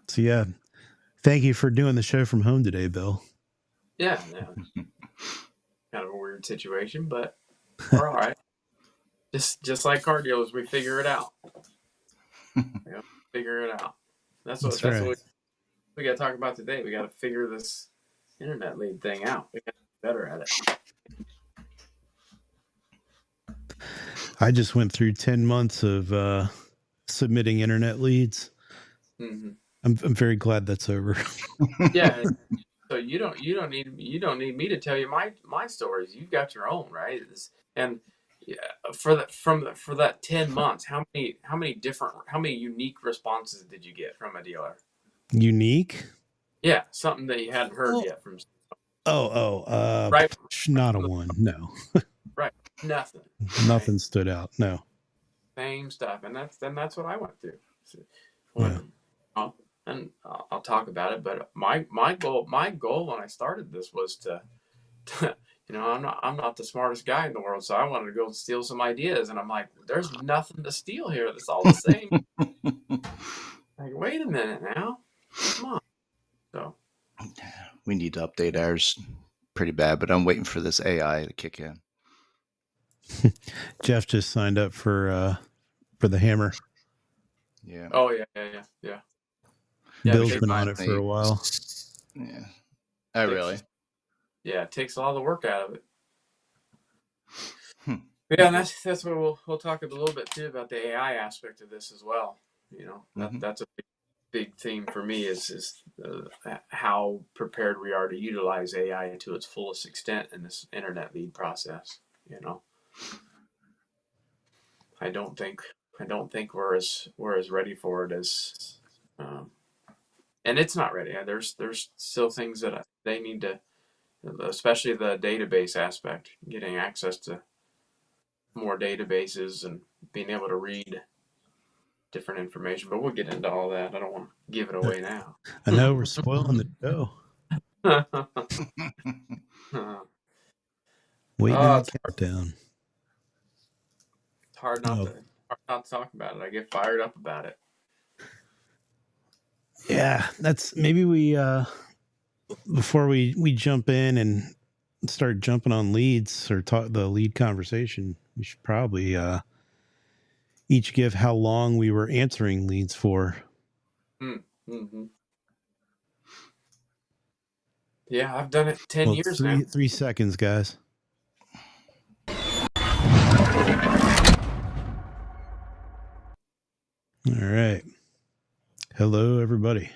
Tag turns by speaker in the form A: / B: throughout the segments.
A: So yeah, thank you for doing the show from home today, Bill.
B: Yeah, kind of a weird situation, but we're all right. Just like car dealers, we figure it out. Figure it out.
A: That's
B: That's
A: right.
B: what we got to talk about today. We got to figure this internet lead thing out. We got to be better at it.
A: I just went through 10 months of submitting internet leads.
B: Mm-hmm.
A: I'm very glad that's over.
B: Yeah. So you don't need me to tell you my stories. You've got your own, right? And yeah, for that 10 months, how many unique responses did you get from a dealer?
A: Unique?
B: Yeah, something that you hadn't heard yet from. Right,
A: Not a one. No,
B: right, nothing. Right,
A: nothing stood out. No.
B: same stuff, and that's what I went through. So
A: Yeah.
B: when and I'll talk about it, but my goal when I started this was to I'm not the smartest guy in the world, so I wanted to go steal some ideas, and I'm like, there's nothing to steal here. It's all the same. Like, wait a minute now, come on. So
C: we need to update ours pretty bad, but I'm waiting for this AI to kick in.
A: Jeff just signed up for the hammer.
C: Yeah.
B: Oh yeah.
A: Bill's been on it for a while.
C: Yeah. Oh, really?
B: Yeah, it takes a lot of the work out of it. Yeah, and that's what we'll talk a little bit too about the AI aspect of this as well. That's a big theme for me is how prepared we are to utilize AI to its fullest extent in this internet lead process. I don't think we're as ready for it as, and it's not ready. There's still things that they need to, especially the database aspect, getting access to more databases and being able to read different information. But we'll get into all that. I don't want to give it away now.
A: I know we're spoiling the show. Waiting on the countdown.
B: It's hard not to talk about it. I get fired up about it.
A: Yeah, that's maybe we before we jump in and start jumping on leads or talk the lead conversation, we should probably each give how long we were answering leads for.
B: Mm-hmm. Yeah, I've done it 10 years now.
A: 3 seconds, guys. All right. Hello, everybody.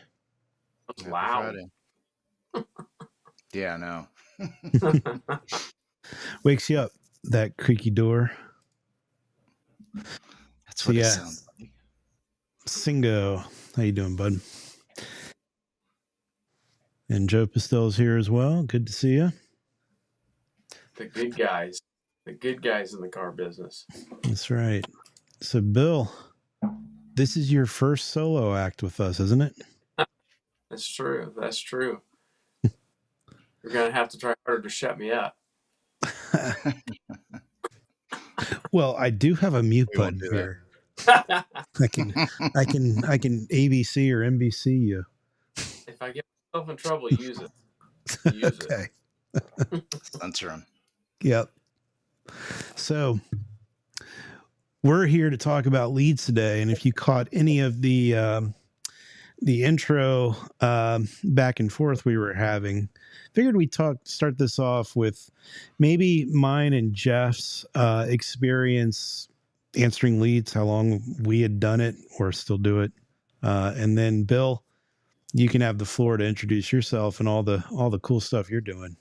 B: That's loud.
C: Yeah, I know.
A: Wakes you up, that creaky door.
C: That's what it sounds like.
A: Singo, how you doing, bud? And Joe Pastel's here as well. Good to see you.
B: The good guys in the car business.
A: That's right. So, Bill, this is your first solo act with us, isn't it?
B: That's true. You're going to have to try harder to shut me up.
A: Well, I do have a mute button here. I can ABC or NBC you.
B: If I get myself in trouble, use it.
A: Okay.
C: Censor him.
A: Yep. So we're here to talk about leads today, and if you caught any of the intro back and forth we were having, figured we'd start this off with maybe mine and Jeff's experience answering leads, how long we had done it or still do it, and then Bill, you can have the floor to introduce yourself and all the cool stuff you're doing.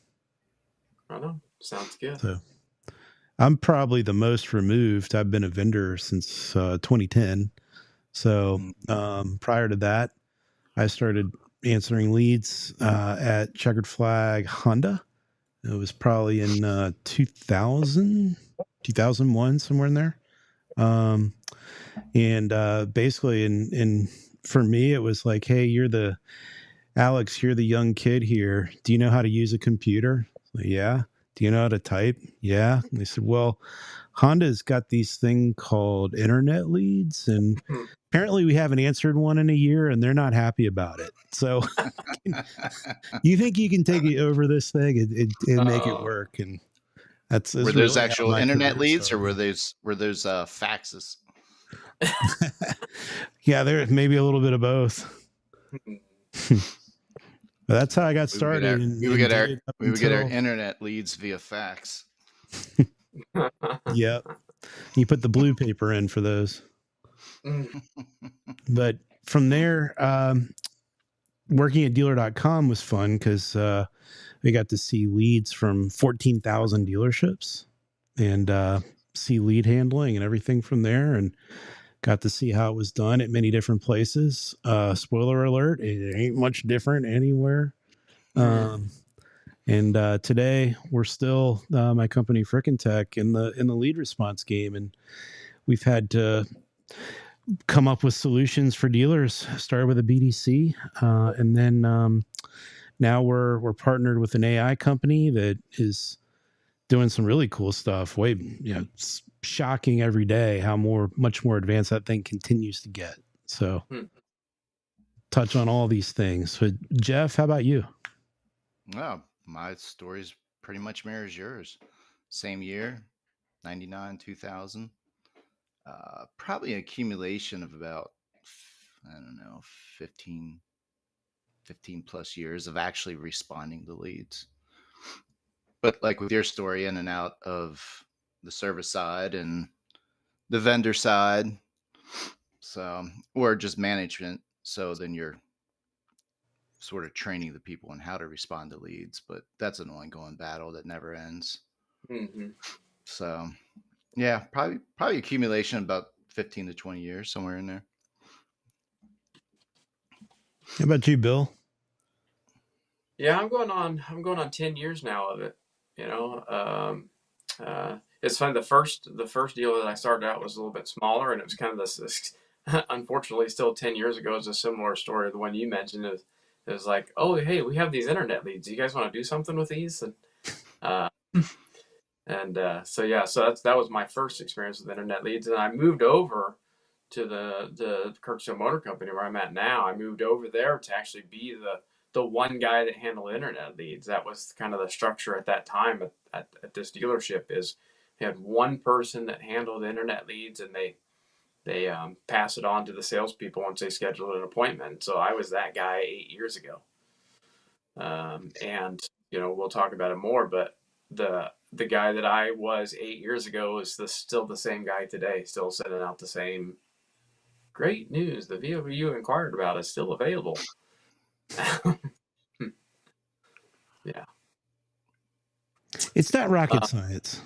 B: I know. Sounds good.
A: So I'm probably the most removed. I've been a vendor since 2010. So prior to that, I started answering leads at Checkered Flag Honda. It was probably in 2000, 2001, somewhere in there. And basically for me, it was like, hey, you're the young kid here. Do you know how to use a computer? Like, yeah. Do you know how to type? Yeah. And they said, well, Honda's got these thing called internet leads, and apparently we haven't answered one in a year, and they're not happy about it. So, you think you can take it over this thing and make it work? And that's
C: Were
A: is
C: those
A: really how
C: actual
A: my
C: internet
A: career
C: leads, or
A: started.
C: were those faxes?
A: Yeah, there maybe a little bit of both. But that's how I got started and did it up
C: We would get our
A: until
C: internet leads via fax.
A: yep. You put the blue paper in for those. But from there, working at dealer.com was fun because we got to see leads from 14,000 dealerships and see lead handling and everything from there, and got to see how it was done at many different places. Spoiler alert, it ain't much different anywhere. And today we're still my company Frickin' Tech in the lead response game, and we've had to come up with solutions for dealers. Started with a BDC, and then now we're partnered with an AI company that is doing some really cool stuff. It's shocking every day how much more advanced that thing continues to get. So touch on all these things. But Jeff, how about you?
C: Well, my story's pretty much mirrors yours. Same year, 99, 2000. Probably an accumulation of about, I don't know, 15 plus years of actually responding to leads. But like with your story, in and out of the service side and the vendor side, so, or just management. So then you're sort of training the people on how to respond to leads, but that's an ongoing battle that never ends. So yeah, probably accumulation about 15 to 20 years, somewhere in there.
A: How about you, Bill?
B: Yeah, I'm going on 10 years now of it. It's funny. The first deal that I started out was a little bit smaller, and it was kind of this unfortunately, still 10 years ago, is a similar story to the one you mentioned. It was like, oh, hey, we have these internet leads. You guys want to do something with these? Uh, so yeah, that was my first experience with internet leads, and I moved over to the Kirksville Motor Company where I'm at now. I moved over there to actually be the one guy that handled internet leads. That was kind of the structure at that time at this dealership. Is they had one person that handled internet leads, and they pass it on to the salespeople once they schedule an appointment. So I was that guy 8 years ago, and we'll talk about it more. But the guy that I was 8 years ago is still the same guy today, still sending out the same great news. The vehicle you inquired about is still available. Yeah,
A: It's not rocket science.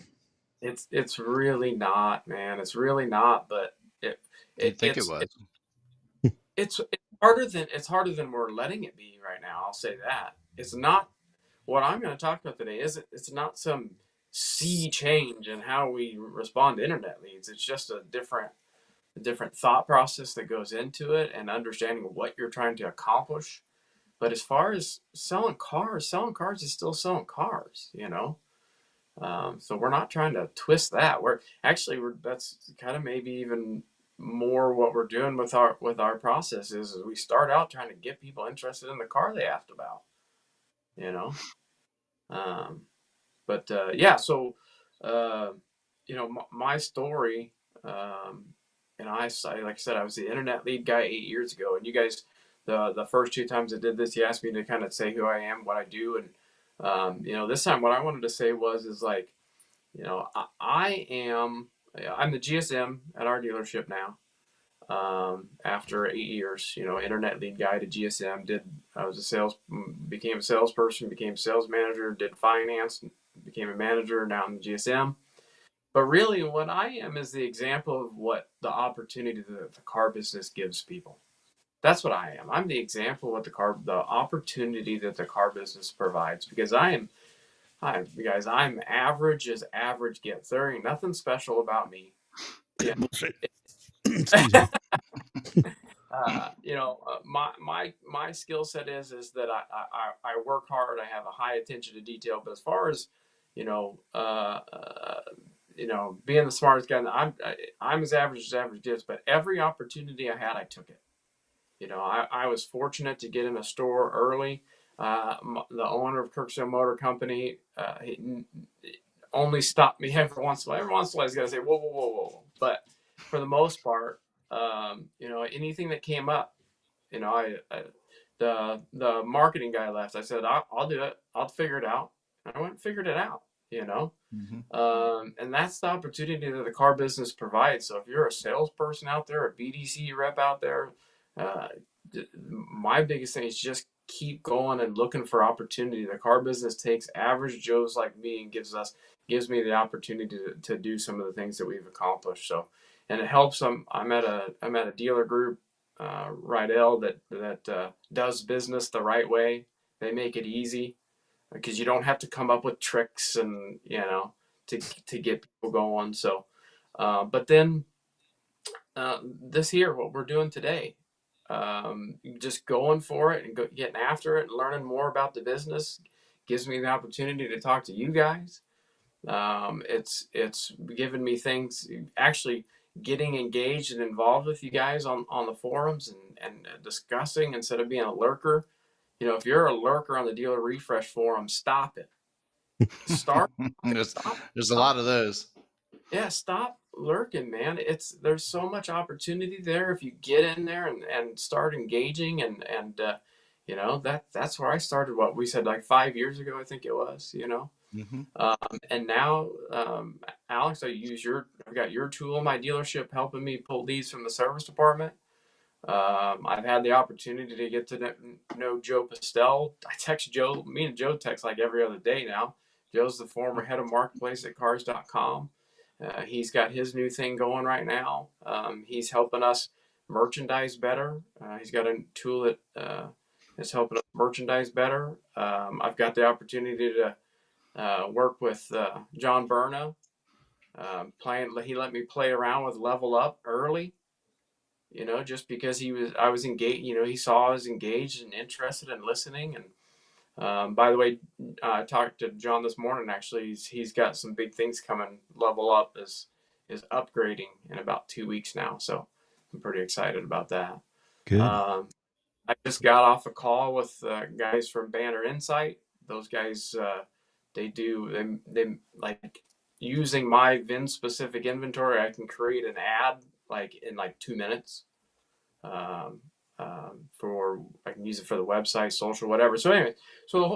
B: it's really not, man. It's really not. But it,
C: You'd
B: it
C: think it was.
B: it's harder than we're letting it be right now. I'll say that. It's not. What I'm going to talk about today is it's not some sea change in how we respond to internet leads. It's just a different thought process that goes into it, and understanding what you're trying to accomplish. But as far as selling cars is still selling cars. So we're not trying to twist that. That's kind of maybe even more what we're doing with our processes is we start out trying to get people interested in the car they asked about. You know, um, but yeah. So my story. Like I said, I was the internet lead guy 8 years ago, and you guys, the first two times I did this, you asked me to kind of say who I am, what I do, and this time what I wanted to say is like, I'm the GSM at our dealership now. After 8 years, internet lead guy to GSM, became a salesperson, became sales manager, did finance, became a manager, now I'm the GSM. But really, what I am is the example of what the opportunity that the car business gives people. That's what I am. I'm the example of what the opportunity that the car business provides, because I'm average as average gets. There ain't nothing special about me. Yeah.
A: Bullshit. Excuse me.
B: My skill set is that I work hard. I have a high attention to detail. But as far as you know, being the smartest guy, I'm as average gets, but every opportunity I had, I took it. I was fortunate to get in a store early. The owner of Kirksville Motor Company, he only stopped me every once in a while. Every once in a while, he's got to say, whoa, whoa, whoa, whoa. But for the most part, anything that came up, the marketing guy left. I said, I'll do it. I'll figure it out. I went and figured it out, and that's the opportunity that the car business provides. So if you're a salesperson out there, a BDC rep out there, uh, my biggest thing is just keep going and looking for opportunity. The car business takes average Joes like me and gives me the opportunity to do some of the things that we've accomplished. So, and it helps them. I'm at a dealer group, Rydell, that does business the right way. They make it easy because you don't have to come up with tricks and to get people going. So, but then this year, what we're doing today, just going for it and getting after it and learning more about the business gives me the opportunity to talk to you guys. It's given me things, actually getting engaged and involved with you guys on the forums and discussing instead of being a lurker. If you're a lurker on the dealer refresh forum, stop it. Start.
C: There's a lot of those.
B: Yeah, stop lurking, man. There's so much opportunity there if you get in there and start engaging and that's where I started. What we said like 5 years ago, I think it was.
C: Mm-hmm.
B: And now, Alex, I've got your tool in my dealership helping me pull leads from the service department. I've had the opportunity to get to know Joe Pastel. I text Joe. Me and Joe text like every other day now. Joe's the former head of marketplace at cars.com. He's got his new thing going right now. He's helping us merchandise better. He's got a tool that is helping us merchandise better. I've got the opportunity to work with John Berna. He let me play around with Level Up early. Just because I was engaged, he saw I was engaged and interested in listening. And by the way, I talked to John this morning. Actually, he's got some big things coming. Level Up is upgrading in about 2 weeks now, so I'm pretty excited about that.
A: Good.
B: I just got off a call with guys from Banner Insight. Those guys, they like using my VIN specific inventory. I can create an ad like in like 2 minutes. I can use it for the website, social, whatever. So anyway,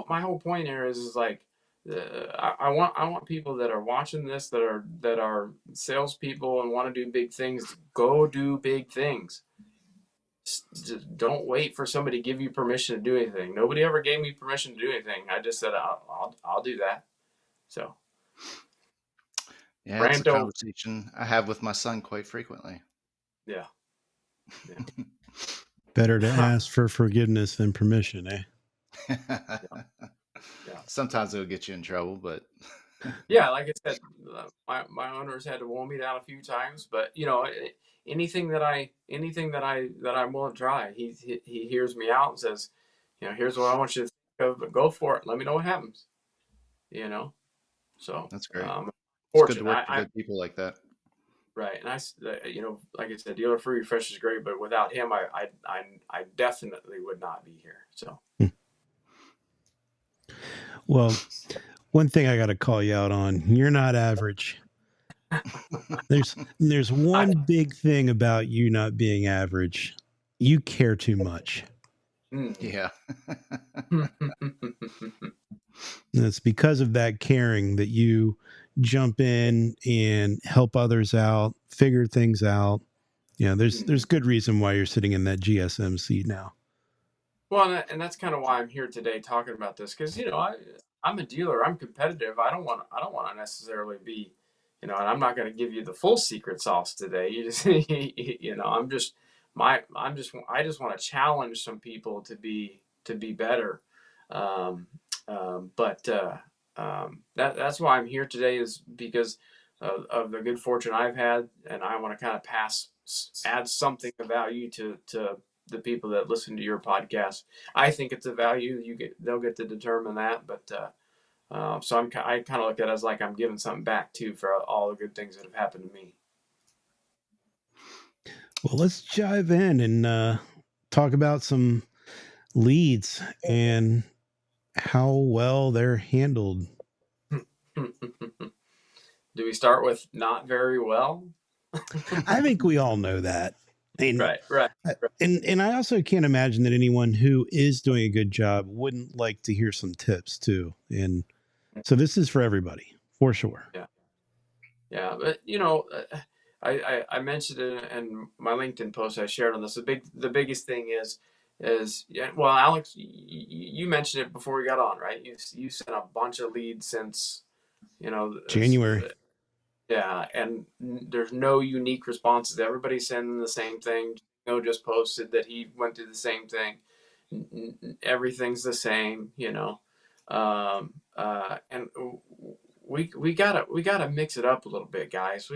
B: my whole point here is like, I want people that are watching this that are salespeople and want to do big things. Go do big things. Don't wait for somebody to give you permission to do anything. Nobody ever gave me permission to do anything. I just said I'll do that. So
C: yeah, it's a conversation I have with my son quite frequently.
B: Yeah.
A: Better to ask for forgiveness than permission, eh?
B: Yeah.
C: Sometimes it'll get you in trouble, but
B: yeah, like I said, my owners had to warn me down a few times, but anything that I'm willing to try, he hears me out and says, here's what I want you to think of, but go for it. Let me know what happens. So
C: that's great.
B: It's
C: good to work with good people like that.
B: Right, and like I said, Dealer Free Refresh is great, but without him, I definitely would not be here. So,
A: well, one thing I got to call you out on: you're not average. There's one big thing about you not being average. You care too much.
C: Yeah.
A: And it's because of that caring that you jump in and help others out, figure things out. There's good reason why you're sitting in that GSM seat now.
B: Well, and that's kind of why I'm here today talking about this, because I'm a dealer. I'm competitive. I don't want to necessarily be, and I'm not going to give you the full secret sauce today. You just, I just want to challenge some people to be better. That's why I'm here today, is because of the good fortune I've had, and I want to kind of add something of value to the people that listen to your podcast. I think it's a value. They'll get to determine that, but So I kind of look at it as like I'm giving something back too for all the good things that have happened to me.
A: Well, let's dive in and talk about some leads and how well they're handled.
B: Do we start with not very well?
A: I think we all know that. And
B: Right, right.
A: and I also can't imagine that anyone who is doing a good job wouldn't like to hear some tips too. And so this is for everybody, for sure.
B: Yeah, yeah. But I mentioned it in my LinkedIn post I shared on this. The biggest thing is yeah. Well, Alex, you mentioned it before we got on, right? You sent a bunch of leads since this,
A: January.
B: yeah, and there's no unique responses. Everybody's sending the same thing. Just posted that he went through the same thing. Everything's the same, and we gotta mix it up a little bit, guys.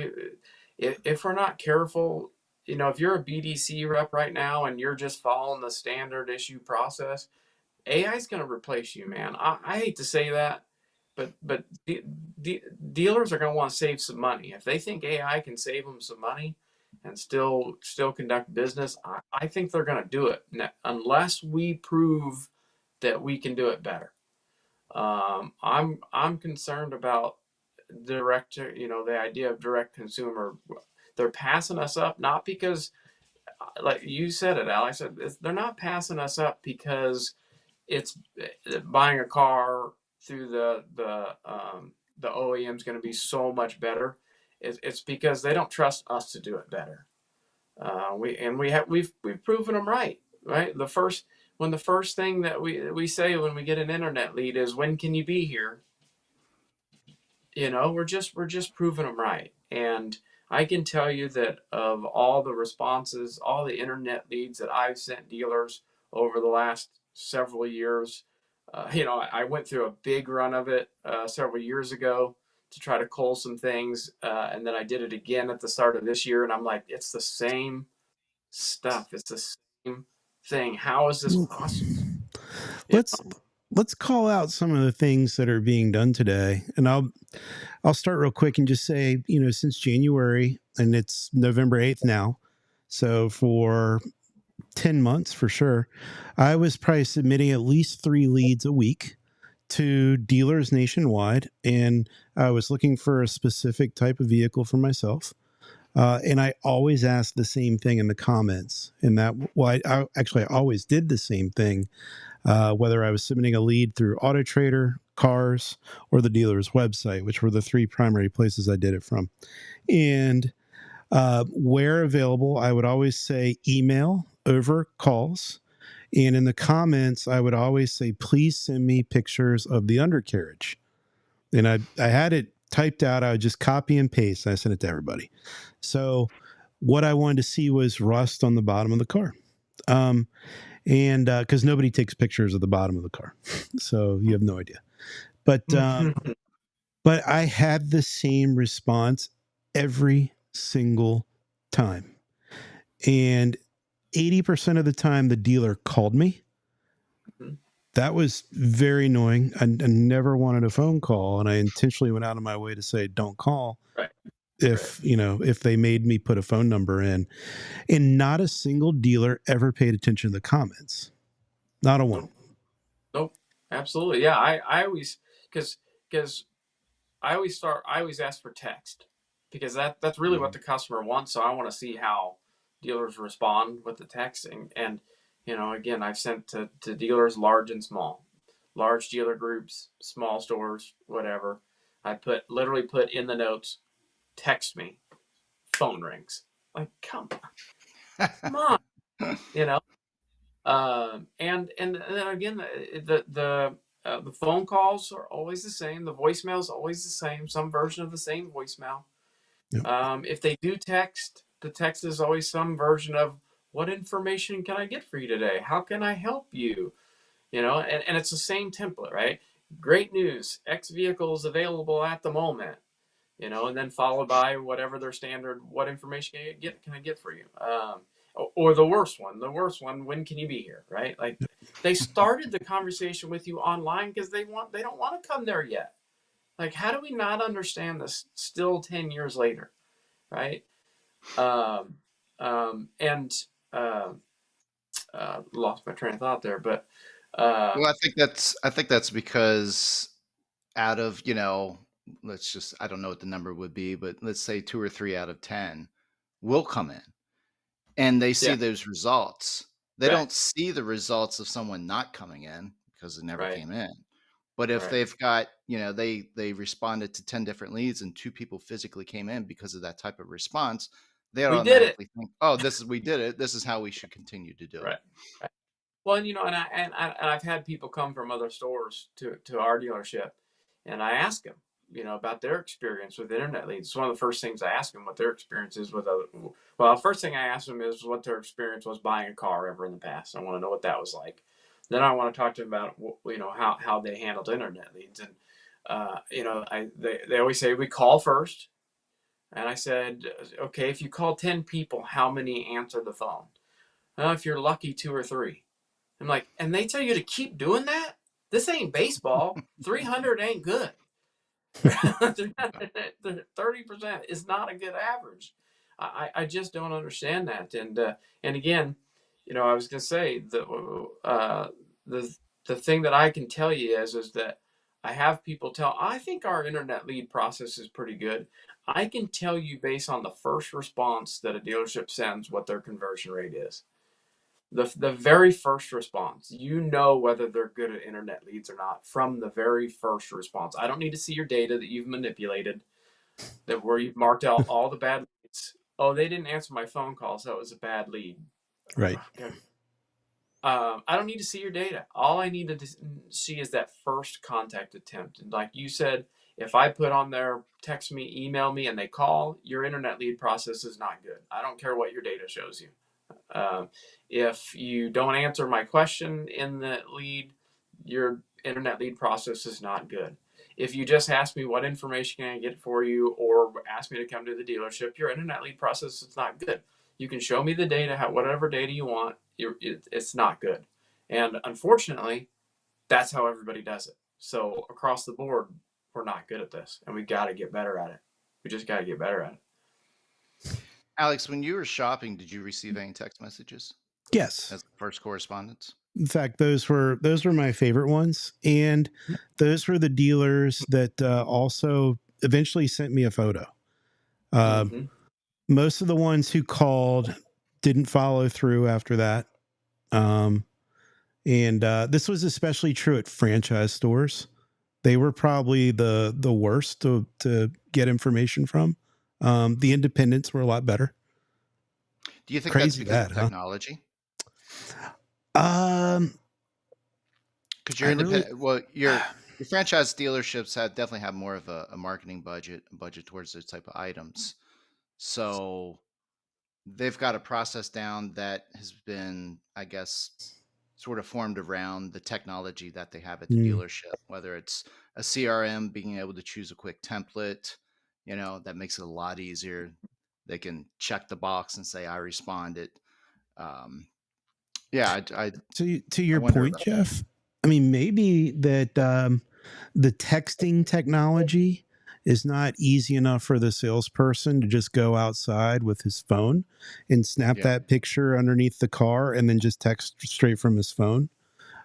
B: If we're not careful, if you're a BDC rep right now and you're just following the standard issue process, AI is going to replace you, man. I hate to say that, but dealers are going to want to save some money. If they think AI can save them some money and still conduct business, I think they're going to do it unless we prove that we can do it better. I'm concerned about direct, the idea of direct consumer. They're passing us up not because, like you said it, Alex. They're not passing us up because it's buying a car through the OEM is going to be so much better. It's because they don't trust us to do it better. We've proven them right. Right. The first thing that we say when we get an internet lead is, when can you be here? We're just proving them right. And I can tell you that of all the responses, all the internet leads that I've sent dealers over the last several years, I went through a big run of it several years ago to try to cull some things, and then I did it again at the start of this year, and I'm like, it's the same stuff, it's the same thing. How is this possible? You
A: Let's let's call out some of the things that are being done today. And I'll start real quick and just say, since January, and it's November 8th now. So for 10 months for sure, I was probably submitting at least 3 leads a week to dealers nationwide. And I was looking for a specific type of vehicle for myself. And I always asked the same thing in the comments. And I always did the same thing, whether I was submitting a lead through Auto Trader, Cars, or the dealer's website, which were the 3 primary places I did it from. And where available, I would always say email over calls. And in the comments, I would always say, please send me pictures of the undercarriage. And I had it typed out. I would just copy and paste. And I sent it to everybody. So what I wanted to see was rust on the bottom of the car. And because nobody takes pictures of the bottom of the car. So you have no idea. But but I had the same response every single time. And 80% of the time, the dealer called me. That was very annoying. I never wanted a phone call, and I intentionally went out of my way to say, don't call.
B: Right.
A: If they made me put a phone number in. And not a single dealer ever paid attention to the comments. Not a one.
B: Nope. Absolutely. Yeah. I always, because I always ask for text, because that's really what the customer wants. So I want to see how dealers respond with the text. And again, I've sent to dealers large and small, large dealer groups, small stores, whatever. I literally put in the notes, text me, phone rings. Like, come on, you know. And then again, the phone calls are always the same. The voicemail is always the same. Some version of the same voicemail.
A: Yep.
B: If they do text, the text is always some version of, what information can I get for you today? How can I help you? And it's the same template, right? Great news. X vehicle is available at the moment. And then followed by whatever their standard, what information can I get for you? or the worst one. The worst one. When can you be here? Right? Like they started the conversation with you online because they don't want to come there yet. Like, how do we not understand this still 10 years later? Right? Um, and uh, lost my train of thought there, but
C: Well,
B: um,
C: I think that's because out of, let's just, I don't know what the number would be, but let's say 2 or 3 out of 10 will come in and they see
B: yeah,
C: those results. They
B: right,
C: don't see the results of someone not coming in because it never
B: right,
C: came in. But if
B: right.
C: they've got, they responded to 10 different leads and 2 people physically came in because of that type of response, they
B: We did it.
C: automatically think, "Oh, we did it. This is how we should continue to do it."
B: Right. Right. Well, and and I've had people come from other stores to our dealership, and I ask them, about their experience with internet leads. It's one of the first things I ask them what their experience is with other. Well, the first thing I ask them is what their experience was buying a car ever in the past. I want to know what that was like. Then I want to talk to them about how they handled internet leads, and they always say we call first, and I said, okay, if you call 10 people, how many answer the phone? If you're lucky, two or three. I'm like, and they tell you to keep doing that? This ain't baseball. 300 ain't good. 30% is not a good average. I just don't understand that. And again, I was gonna say the the thing that I can tell you is that I have people tell I think our internet lead process is pretty good. I can tell you based on the first response that a dealership sends what their conversion rate is. The very first response, whether they're good at internet leads or not from the very first response. I don't need to see your data that you've manipulated, that where you've marked out all the bad leads. Oh, they didn't answer my phone call, so it was a bad lead.
A: Right.
B: Okay. I don't need to see your data. All I need to see is that first contact attempt. And like you said, if I put on there, text me, email me, and they call, your internet lead process is not good. I don't care what your data shows you. Um, if you don't answer my question in the lead, your internet lead process is not good. If you just ask me what information can I get for you or ask me to come to the dealership, your internet lead process is not good. You can show me the data, whatever data you want, it's not good. And unfortunately, that's how everybody does it. So across the board, we're not good at this, and we got to get better at it. We just got to get better at it.
C: Alex, when you were shopping, did you receive any text messages
A: Yes.
C: as the first correspondence?
A: In fact, those were my favorite ones, and those were the dealers that also eventually sent me a photo. Uh,
B: Mm-hmm.
A: Most of the ones who called didn't follow through after that, and this was especially true at franchise stores. They were probably the worst to get information from. The independents were a lot better.
C: Do you think that's
A: Crazy
C: because
A: that,
C: of
A: huh?
C: technology?
A: Um,
C: Because
A: I
C: you're
A: really,
C: independent. Well, your franchise dealerships definitely have more of a marketing budget towards those type of items. So they've got a process down that has been, I guess, sort of formed around the technology that they have at the
A: mm,
C: dealership, whether it's a CRM, being able to choose a quick template, that makes it a lot easier. They can check the box and say, I responded. Um, yeah,
A: to
C: I
A: your
C: wonder
A: point,
C: about that.
A: Jeff. I mean, maybe that the texting technology is not easy enough for the salesperson to just go outside with his phone and snap
C: Yeah.
A: that picture underneath the car and then just text straight from his phone.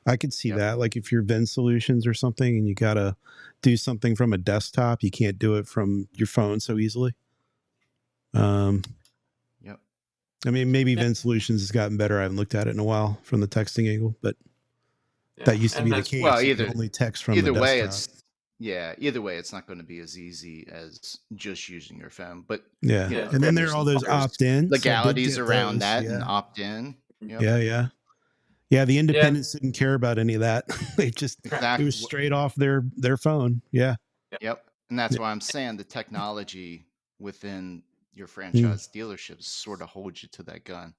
A: I could see
C: Yep.
A: that. Like if you're Vin Solutions or something and you got to do something from a desktop, you can't do it from your phone so easily. Um,
C: Yep.
A: I mean, maybe
B: Yeah,
A: Vin Solutions has gotten better. I haven't looked at it in a while from the texting angle, but
B: yeah,
A: that used to
B: and
A: be the
B: that's
C: Well,
A: case. You could only text from the
C: either way,
A: desktop.
C: it's yeah. Either way, it's not going to be as easy as just using your phone. But
A: Yeah.
B: yeah,
A: And then there are
C: there's
A: all those
C: there's
A: opt-ins. I did
C: legalities
A: get
C: around
A: those.
C: that and
A: Yeah.
C: opt in. Yep.
A: Yeah. Yeah. Yeah. The
B: yeah,
A: independents didn't care about any of that. It was
C: Exactly.
A: straight off their phone. Yeah.
B: yeah.
C: Yep. And that's why I'm saying the technology within your
A: Mm,
C: franchise dealerships sort of holds you to that gun.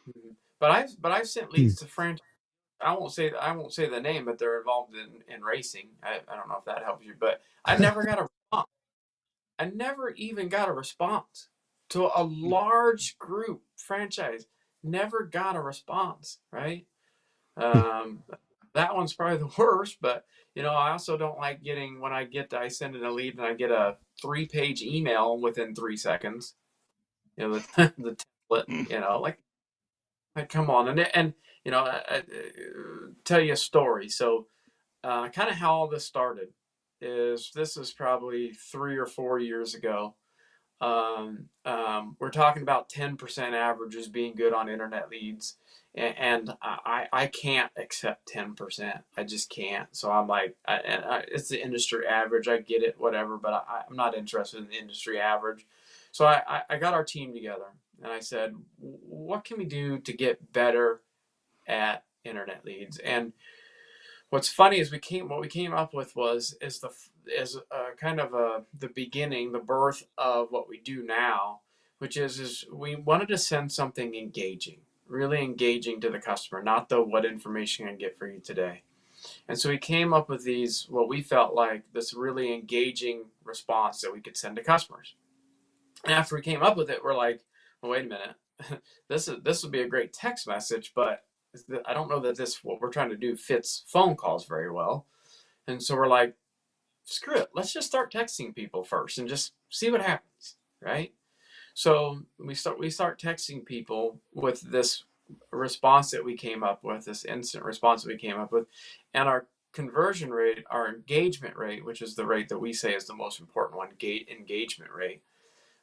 B: Mhm. But I've sent
A: mm,
B: leads to franchise. I won't say the name, but they're involved in racing. I don't know if that helps you, but I never got a response. I never even got a response to a large group franchise. never got a response, right? Um, that one's probably the worst, but I also don't like getting when I send in a lead and I get a 3-page email within 3 seconds. The template, like come on, and tell you a story. So, kind of how all this started is this is probably 3 or 4 years ago. We're talking about 10% averages being good on internet leads. And I can't accept 10%. I just can't. So I'm like, it's the industry average. I get it, whatever, but I'm not interested in the industry average. So I got our team together and I said, what can we do to get better at internet leads? And what's funny is what we came up with is kind of the beginning, the birth of what we do now, which is we wanted to send something engaging, really engaging to the customer, not the what information I get for you today. And so we came up with these what we felt like this really engaging response that we could send to customers. And after we came up with it, we're like, well, wait a minute, this would be a great text message, but I don't know that this what we're trying to do fits phone calls very well. And so we're like, screw it, let's just start texting people first and just see what happens, right? So we start texting people with this response that we came up with, this instant response that we came up with, and our conversion rate, our engagement rate, which is the rate that we say is the most important one, engagement rate.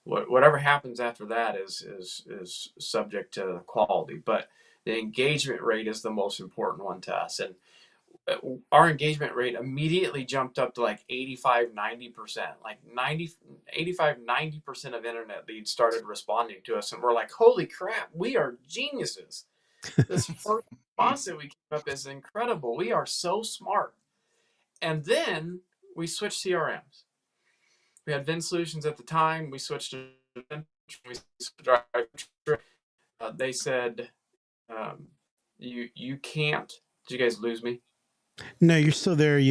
B: Whatever happens after that is subject to quality, but the engagement rate is the most important one to us. And our engagement rate immediately jumped up to like 85-90%. Like 85-90% of internet leads started responding to us, and we're like, holy crap, we are geniuses. This first response that we came up is incredible. We are so smart. And then we switched CRMs. We had Vin Solutions at the time. We switched to they said, you can't. Did you guys lose me?
A: No, you're still there.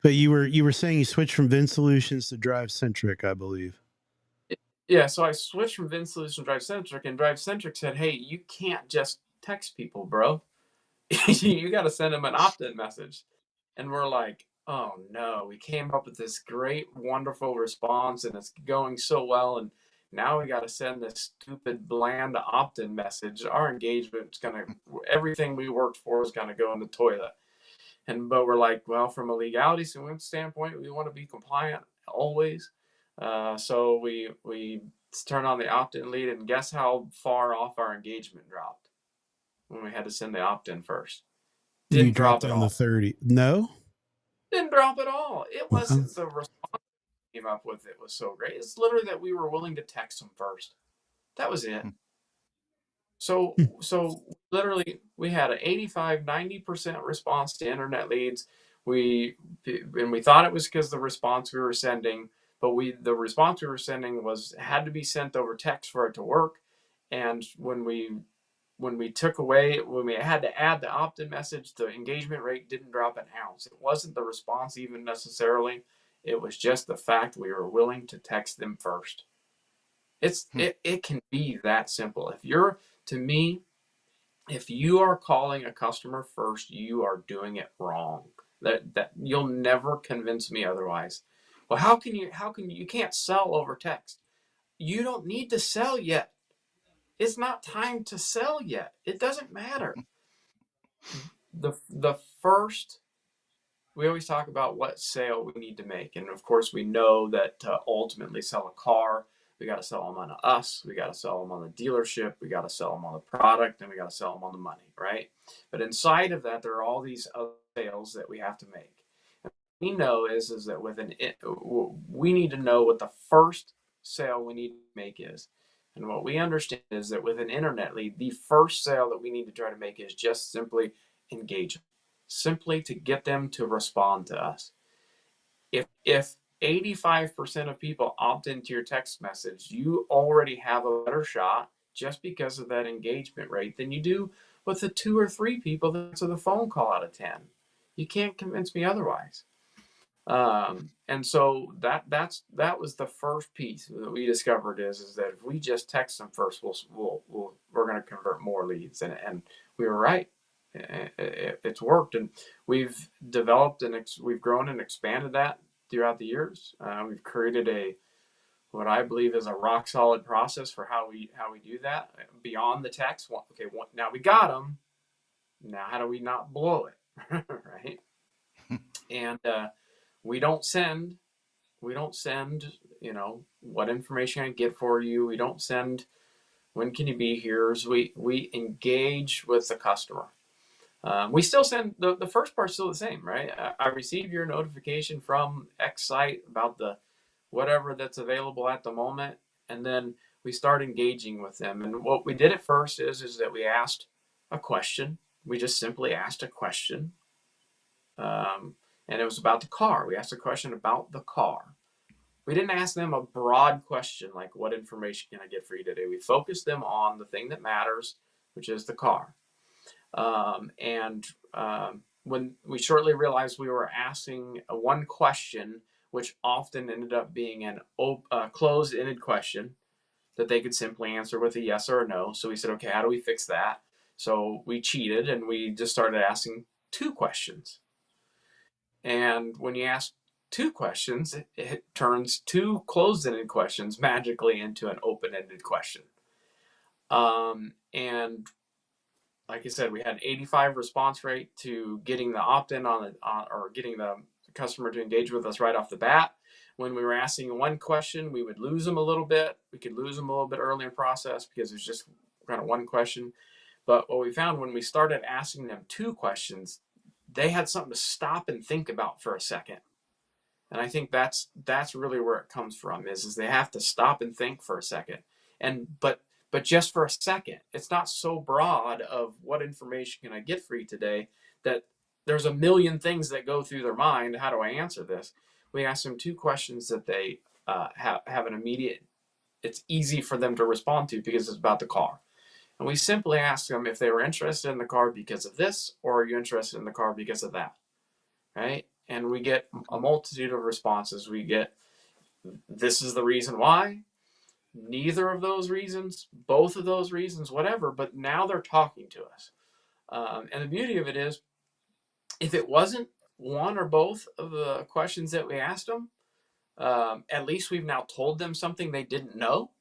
A: But you were saying you switched from Vin Solutions to Drive Centric, I believe.
B: Yeah, so I switched from Vin Solutions to Drive Centric, and Drive Centric said, hey, you can't just text people, bro. You got to send them an opt-in message. And we're like, oh no, we came up with this great, wonderful response, and it's going so well. And now we got to send this stupid, bland opt-in message. Our engagement's everything we worked for is going to go in the toilet. But we're like, well, from a legality standpoint, we want to be compliant always. So we turn on the opt-in lead, and guess how far off our engagement dropped when we had to send the opt-in first?
A: You
B: Didn't drop
A: dropped
B: at
A: down to
B: all.
A: 30. No?
B: Didn't drop at all. It
A: Wow.
B: wasn't the response we came up with. It was so great. It's literally that we were willing to text them first. That was it. So literally we had an 85-90% response to internet leads. We thought it was because the response we were sending, but the response we were sending had to be sent over text for it to work. And when we had to add the opt-in message, the engagement rate didn't drop an ounce. It wasn't the response even necessarily. It was just the fact we were willing to text them first. It can be that simple. To me, if you are calling a customer first, you are doing it wrong. That you'll never convince me otherwise. Well, you can't sell over text. You don't need to sell yet. It's not time to sell yet. It doesn't matter. The first We always talk about what sale we need to make. And of course, we know that to ultimately sell a car, we got to sell them on us, we got to sell them on the dealership, we got to sell them on the product, and we got to sell them on the money, right? But inside of that, there are all these other sales that we have to make. And what we know is that we need to know what the first sale we need to make is. And what we understand is that with an internet lead, the first sale that we need to try to make is just simply engage them, simply to get them to respond to us. If 85% of people opt into your text message, you already have a better shot just because of that engagement rate than you do with the 2 or 3 people that answer the phone call out of 10. You can't convince me otherwise. And so that was the first piece that we discovered is that if we just text them first, we're going to convert more leads, and we were right. It's worked, and we've developed and we've grown and expanded that throughout the years. We've created what I believe is a rock solid process for how we do that beyond the text. Okay, now we got them. Now how do we not blow it, right? And we don't send what information I get for you. We don't send when can you be here. We engage with the customer. We still send the first part's still the same, right? I receive your notification from X site about the whatever that's available at the moment, and then we start engaging with them. And what we did at first is that we asked a question. We just simply asked a question, and it was about the car. We asked a question about the car. We didn't ask them a broad question like, what information can I get for you today? We focused them on the thing that matters, which is the car. And when we shortly realized we were asking one question, which often ended up being an closed-ended question that they could simply answer with a yes or a no. So we said, okay, how do we fix that? So we cheated and we just started asking two questions. And when you ask two questions, it turns two closed-ended questions magically into an open-ended question. And like I said, we had an 85 response rate to getting the opt-in or getting the customer to engage with us right off the bat. When we were asking one question, we would lose them a little bit. We could lose them a little bit early in the process because it's just kind of one question. But what we found when we started asking them two questions, they had something to stop and think about for a second. And I think that's really where it comes from is they have to stop and think for a second. But just for a second. It's not so broad of what information can I get for you today that there's a million things that go through their mind. How do I answer this? We ask them two questions that they have an immediate, it's easy for them to respond to because it's about the car. And we simply ask them if they were interested in the car because of this, or are you interested in the car because of that, right? And we get a multitude of responses. We get, this is the reason why, neither of those reasons, both of those reasons, whatever, but now they're talking to us. And the beauty of it is, if it wasn't one or both of the questions that we asked them, at least we've now told them something they didn't know.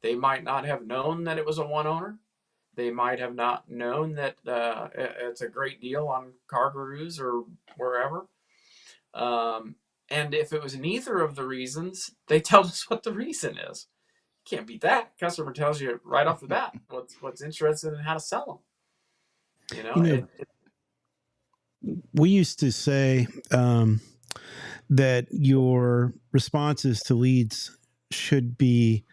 B: They might not have known that it was a one owner. They might have not known that it's a great deal on CarGurus or wherever. And if it was neither of the reasons, they tell us what the reason is. Can't beat that. Customer tells you right off the bat what's interested in how to sell them.
A: You know, we used to say that your responses to leads should be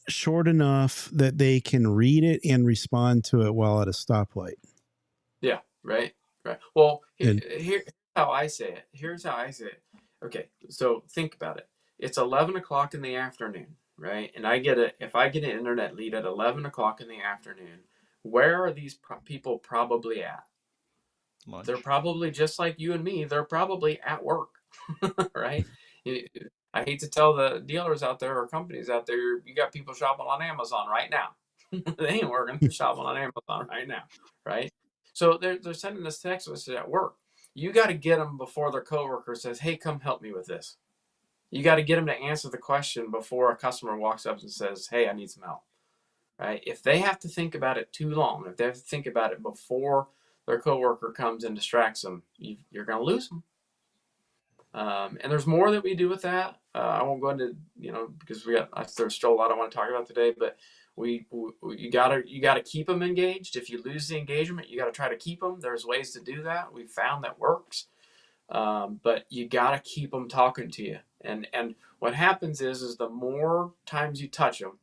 A: short enough that they can read it and respond to it while at a stoplight.
B: Yeah, right. Well, here's how I say it. Okay, so think about it. It's 11 o'clock in the afternoon, right? And if I get an internet lead at 11 o'clock in the afternoon, where are these people probably at?
C: Lunch.
B: They're probably just like you and me. They're probably at work, right? I hate to tell the dealers out there or companies out there, you got people shopping on Amazon right now. They ain't working. They're shopping on Amazon right now, right? So they're sending this text message at work. You got to get them before their coworker says, "Hey, come help me with this." You got to get them to answer the question before a customer walks up and says, "Hey, I need some help." Right? If they have to think about it too long, if they have to think about it before their coworker comes and distracts them, you're going to lose them. And there's more that we do with that. I won't go into, because there's still a lot I want to talk about today, but you gotta keep them engaged. If you lose the engagement, you gotta try to keep them. There's ways to do that. We found that works. But you gotta keep them talking to you. And what happens is the more times you touch them,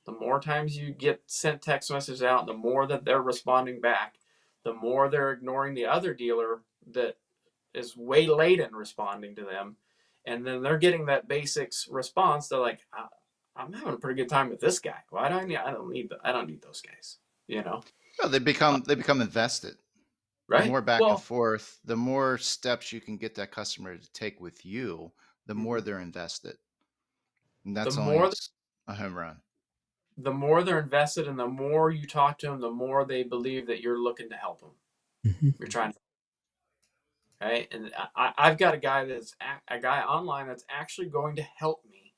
B: the more times you get sent text messages out, the more that they're responding back, the more they're ignoring the other dealer that is way late in responding to them. And then they're getting that basics response. They're like, I'm having a pretty good time with this guy. I don't need those guys,
C: Well, they become invested. The
B: right?
C: more back and
B: Well,
C: forth, the more steps you can get that customer to take with you, the more
B: mhm.
C: they're invested. And
B: the
C: that's
B: more
C: always a home run.
B: the more they're invested, and the more you talk to them, the more they believe that you're looking to help them.
A: Mhm.
B: You're trying to, right? And I've got a guy a guy online that's actually going to help me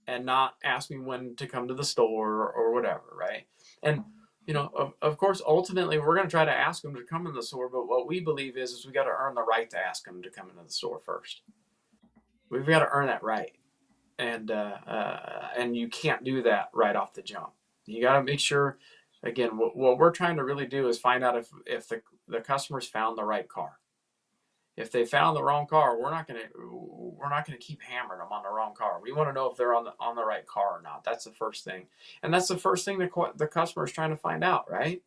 B: and not ask me when to come to the store or whatever, right? And of course, ultimately, we're going to try to ask them to come in the store, but what we believe is we got to earn the right to ask them to come into the store first. We've got to earn that right, and you can't do that right off the jump. You got to make sure. Again, what we're trying to really do is find out if the customers found the right car. If they found the wrong car, we're not gonna keep hammering them on the wrong car. We want to know if they're on the right car or not. That's the first thing, and that's the first thing the customer is trying to find out, right?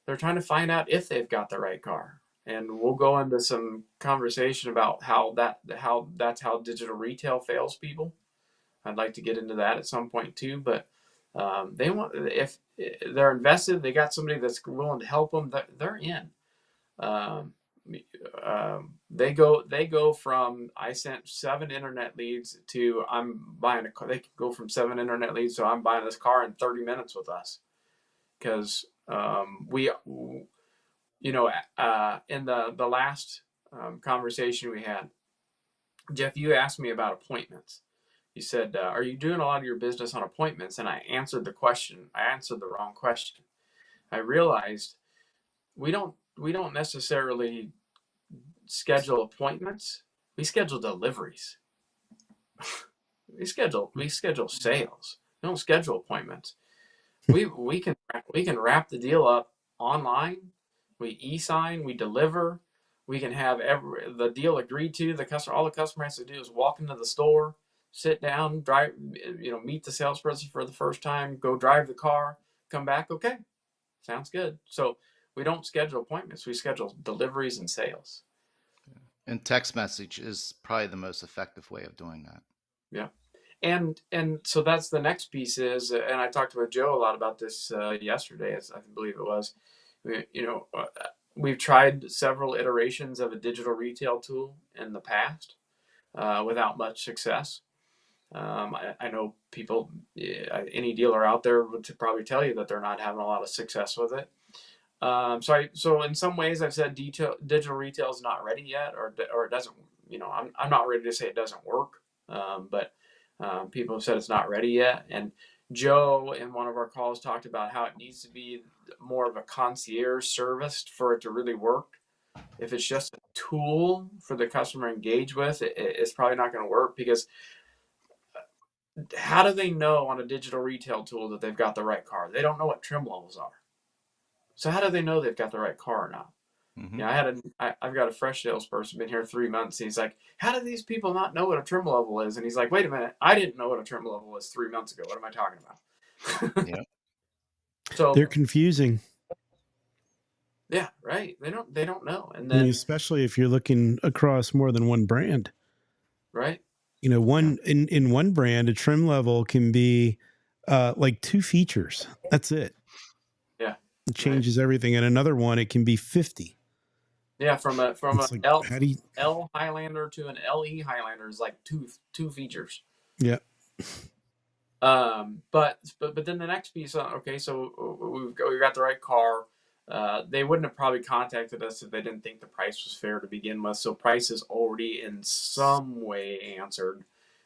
B: They're trying to find out if they've got the right car, and we'll go into some conversation about how that's how digital retail fails people. I'd like to get into that at some point too, but they want if they're invested, they got somebody that's willing to help them. They're in. Um, they go from I sent 7 internet leads to I'm buying a car. They can go from 7 internet leads to I'm buying this car in 30 minutes with us because we in the last conversation we had, Jeff, you asked me about appointments. You said, "Are you doing a lot of your business on appointments?" And I answered the question. I answered the wrong question. I realized we don't necessarily schedule appointments. We schedule deliveries. We schedule sales. We don't schedule appointments. We can wrap the deal up online. We e-sign. We deliver. We can have the deal agreed to. All the customer has to do is walk into the store, sit down, drive. Meet the salesperson for the first time. Go drive the car. Come back. Okay, sounds good. So we don't schedule appointments. We schedule deliveries and sales.
C: And text message is probably the most effective way of doing that.
B: Yeah. And so that's the next piece is, and I talked with Joe a lot about this yesterday, as I believe it was. We've tried several iterations of a digital retail tool in the past without much success. I know people, any dealer out there would probably tell you that they're not having a lot of success with it. So in some ways, I've said digital retail is not ready yet, or it doesn't. I'm not ready to say it doesn't work, but people have said it's not ready yet. And Joe, in one of our calls, talked about how it needs to be more of a concierge service for it to really work. If it's just a tool for the customer to engage with, it's probably not going to work because how do they know on a digital retail tool that they've got the right car? They don't know what trim levels are. So how do they know they've got the right car or not?
C: Mm-hmm.
B: Yeah, I've got a fresh salesperson, been here 3 months. And he's like, how do these people not know what a trim level is? And he's like, wait a minute, I didn't know what a trim level was 3 months ago. What am I talking about?
C: Yeah.
B: So
A: They're confusing.
B: yeah, right. They don't know. And
A: I mean,
B: then
A: especially if you're looking across more than one brand.
B: right, yeah,
A: One in one brand, a trim level can be like 2 features. That's it.
B: yeah,
A: It
B: right,
A: changes everything. And another one, it can be 50.
B: yeah. From a
A: It's like,
B: L
A: how do you?
B: L Highlander to an LE Highlander is like two features.
A: Yeah.
B: But then the next piece, okay, so we got the right car. They wouldn't have probably contacted us if they didn't think the price was fair to begin with. So price is already in some way answered.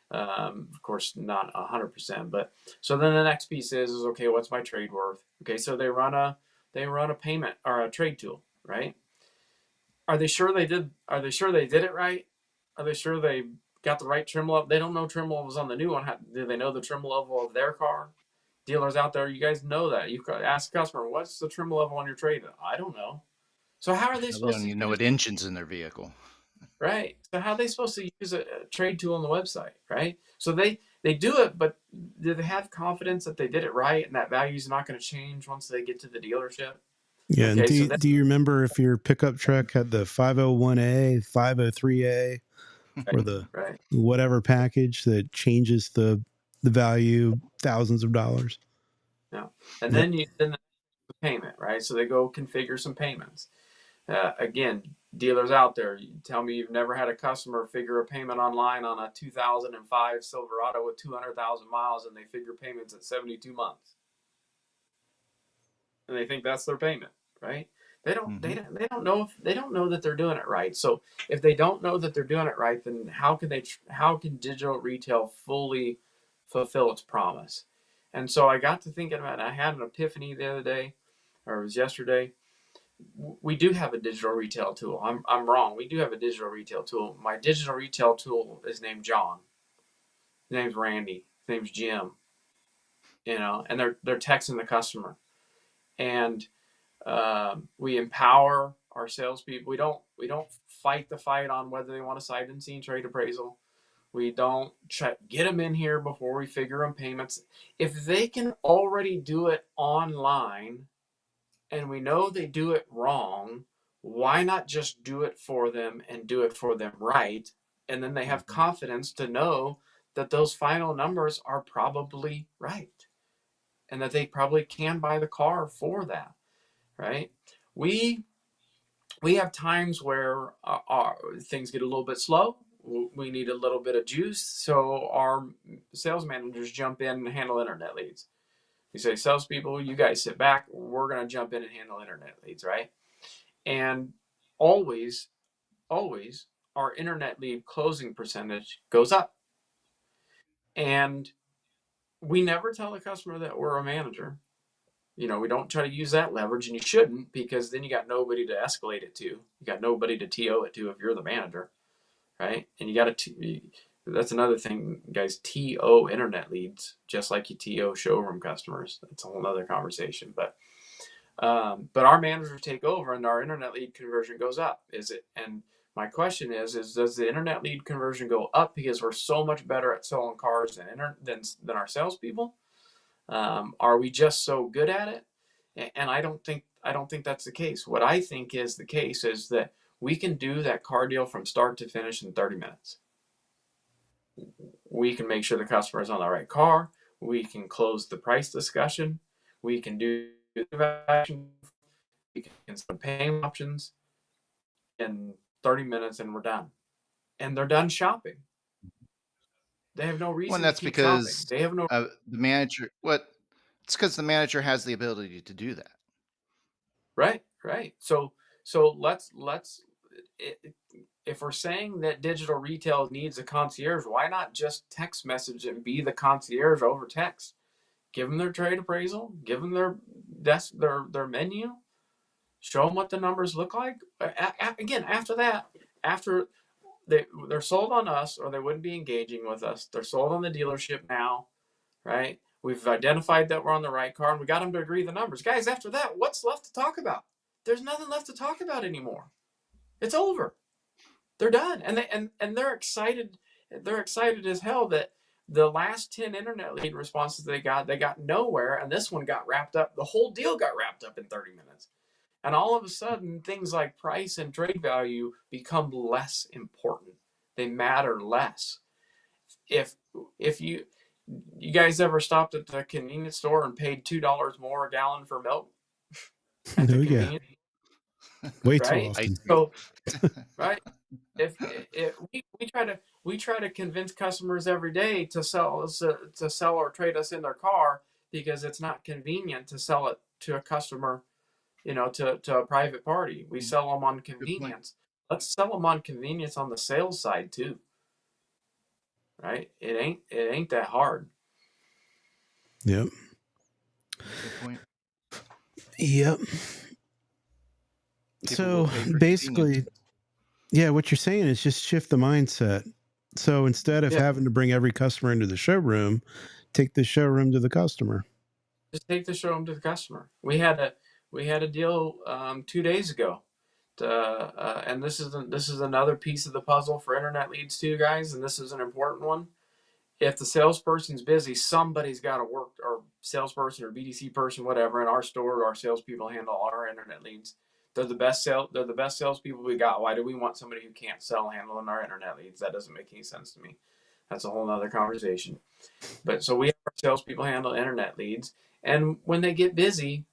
B: Of course, not 100%, but so then the next piece is okay. What's my trade worth? Okay, so they run a payment or a trade tool, right? Are they sure they did? Are they sure they did it right? Are they sure they got the right trim level? They don't know trim levels on the new one. Do they know the trim level of their car? Dealers out there, you guys know that. You could ask the customer, "What's the trim level on your trade?" I don't know. So how are they
C: They
B: supposed
C: don't
B: to
C: even know
B: use
C: what engine's in their vehicle.
B: right? So how are they supposed to use a trade tool on the website, right? So they do it, but do they have confidence that they did it right and that value is not going to change once they get to the dealership?
A: Yeah. And
B: Okay, so
A: do you remember if your pickup truck had the 501A, 503A, or
B: right,
A: the
B: right,
A: whatever package that changes the value thousands of dollars?
B: yeah, and
A: Yep.
B: then the payment, right? So they go configure some payments. Again, dealers out there, you tell me you've never had a customer figure a payment online on a 2005 Silverado with 200,000 miles, and they figure payments at 72 months, and they think that's their payment, right? They don't.
C: Mm-hmm.
B: They don't know if they don't know that they're doing it right. So if they don't know that they're doing it right, then how can they? How can digital retail fully fulfill its promise? And so I got to thinking about it. I had an epiphany the other day, or it was yesterday. We do have a digital retail tool. I'm wrong. We do have a digital retail tool. My digital retail tool is named John. His name's Randy. His name's Jim. And they're texting the customer, and we empower our salespeople. We don't fight the fight on whether they want a sight unseen trade appraisal. We don't get them in here before we figure them payments. If they can already do it online, and we know they do it wrong, why not just do it for them and do it for them right? And then they have
C: Mm-hmm.
B: confidence to know that those final numbers are probably right and that they probably can buy the car for that, right? We we have times where things get a little bit slow. We need a little bit of juice, so our sales managers jump in and handle internet leads. We say, salespeople, you guys sit back. We're going to jump in and handle internet leads, right? And always, always, our internet lead closing percentage goes up. And we never tell the customer that we're a manager. We don't try to use that leverage, and you shouldn't, because then you got nobody to escalate it to. You got nobody to TO it to if you're the manager, right? And you got to. That's another thing, guys. TO internet leads just like you TO showroom customers. That's a whole other conversation, but our managers take over and our internet lead conversion goes up. And my question is does the internet lead conversion go up because we're so much better at selling cars than our salespeople? Are we just so good at it? And I don't think that's the case. What I think is the case is that we can do that car deal from start to finish in 30 minutes. We can make sure the customer is on the right car. We can close the price discussion. We can do the we can set payment options in 30 minutes, and we're done. And they're done shopping. They have no
C: Well, and
B: reason to
C: that's
B: keep shopping.
C: because
B: They have no
C: the manager. What? It's because the manager has the ability to do that.
B: right. So let's if we're saying that digital retail needs a concierge, why not just text message and be the concierge over text? Give them their trade appraisal, give them their menu, show them what the numbers look like. Again, after that, after they're sold on us, or they wouldn't be engaging with us. They're sold on the dealership now, right? We've identified that we're on the right car, and we got them to agree the numbers. Guys, after that, what's left to talk about? There's nothing left to talk about anymore. It's over. They're done, and they're excited. They're excited as hell that the last 10 internet lead responses they got nowhere, and this one got wrapped up. The whole deal got wrapped up in 30 minutes. And all of a sudden, things like price and trade value become less important. They matter less. If you guys ever stopped at the convenience store and paid $2 more a gallon for milk at the
A: No, yeah,
B: convenience,
A: way too
B: right?
C: I
A: often.
C: do.
B: So, right, if we try to convince customers every day to sell or trade us in their car because it's not convenient to sell it to a customer, to a private party. We sell them on
C: Good point.
B: convenience. Let's sell them on convenience on the sales side too, right? It ain't that hard.
A: Yep.
C: Good point.
A: Yep.
C: People will
A: So
C: pay for convenience.
A: basically, yeah, what you're saying is just shift the mindset. So instead of
B: Yeah,
A: having to bring every customer into the showroom, take the showroom to the customer.
B: just take the showroom to the customer. We had a deal 2 days ago, and this is another piece of the puzzle for internet leads too, guys. And this is an important one. If the salesperson's busy, somebody's got to work, or salesperson or BDC person, whatever. In our store, our salespeople handle all our internet leads. They're the best salespeople we got. Why do we want somebody who can't sell handling our internet leads? That doesn't make any sense to me. That's a whole nother conversation. But so we have our salespeople handle internet leads, and when they get busy,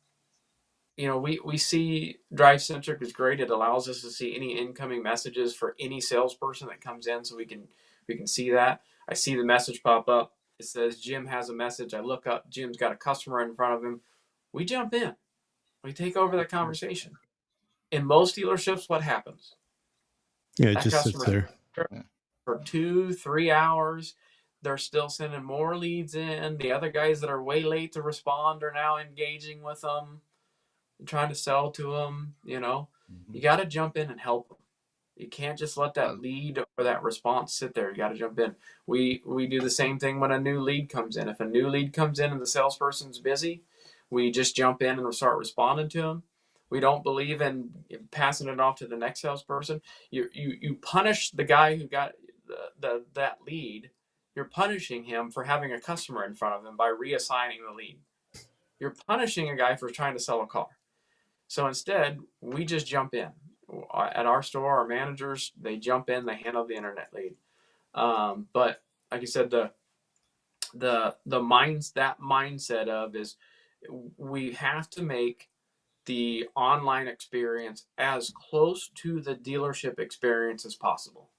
B: we see Drive Centric is great. It allows us to see any incoming messages for any salesperson that comes in, so we can see that. I see the message pop up. It says Jim has a message. I look up. Jim's got a customer in front of him. We jump in. We take over that conversation. In most dealerships, what happens?
A: Yeah, it
B: That
A: just sits
B: customer's
A: there.
C: Yeah.
B: for 2-3 hours. They're still sending more leads in. The other guys that are way late to respond are now engaging with them, trying to sell to them.
C: Mhm.
B: You got to jump in and help them. You can't just let that
C: Well,
B: lead or that response sit there. You got to jump in. We do the same thing when a new lead comes in. If a new lead comes in and the salesperson's busy, we just jump in and start responding to them. We don't believe in passing it off to the next salesperson. You punish the guy who got that lead. You're punishing him for having a customer in front of him by reassigning the lead. You're punishing a guy for trying to sell a car. So instead, we just jump in. At our store, our managers, they jump in, they handle the internet lead. But like you said, that mindset of is we have to make the online experience as close to the dealership experience as possible.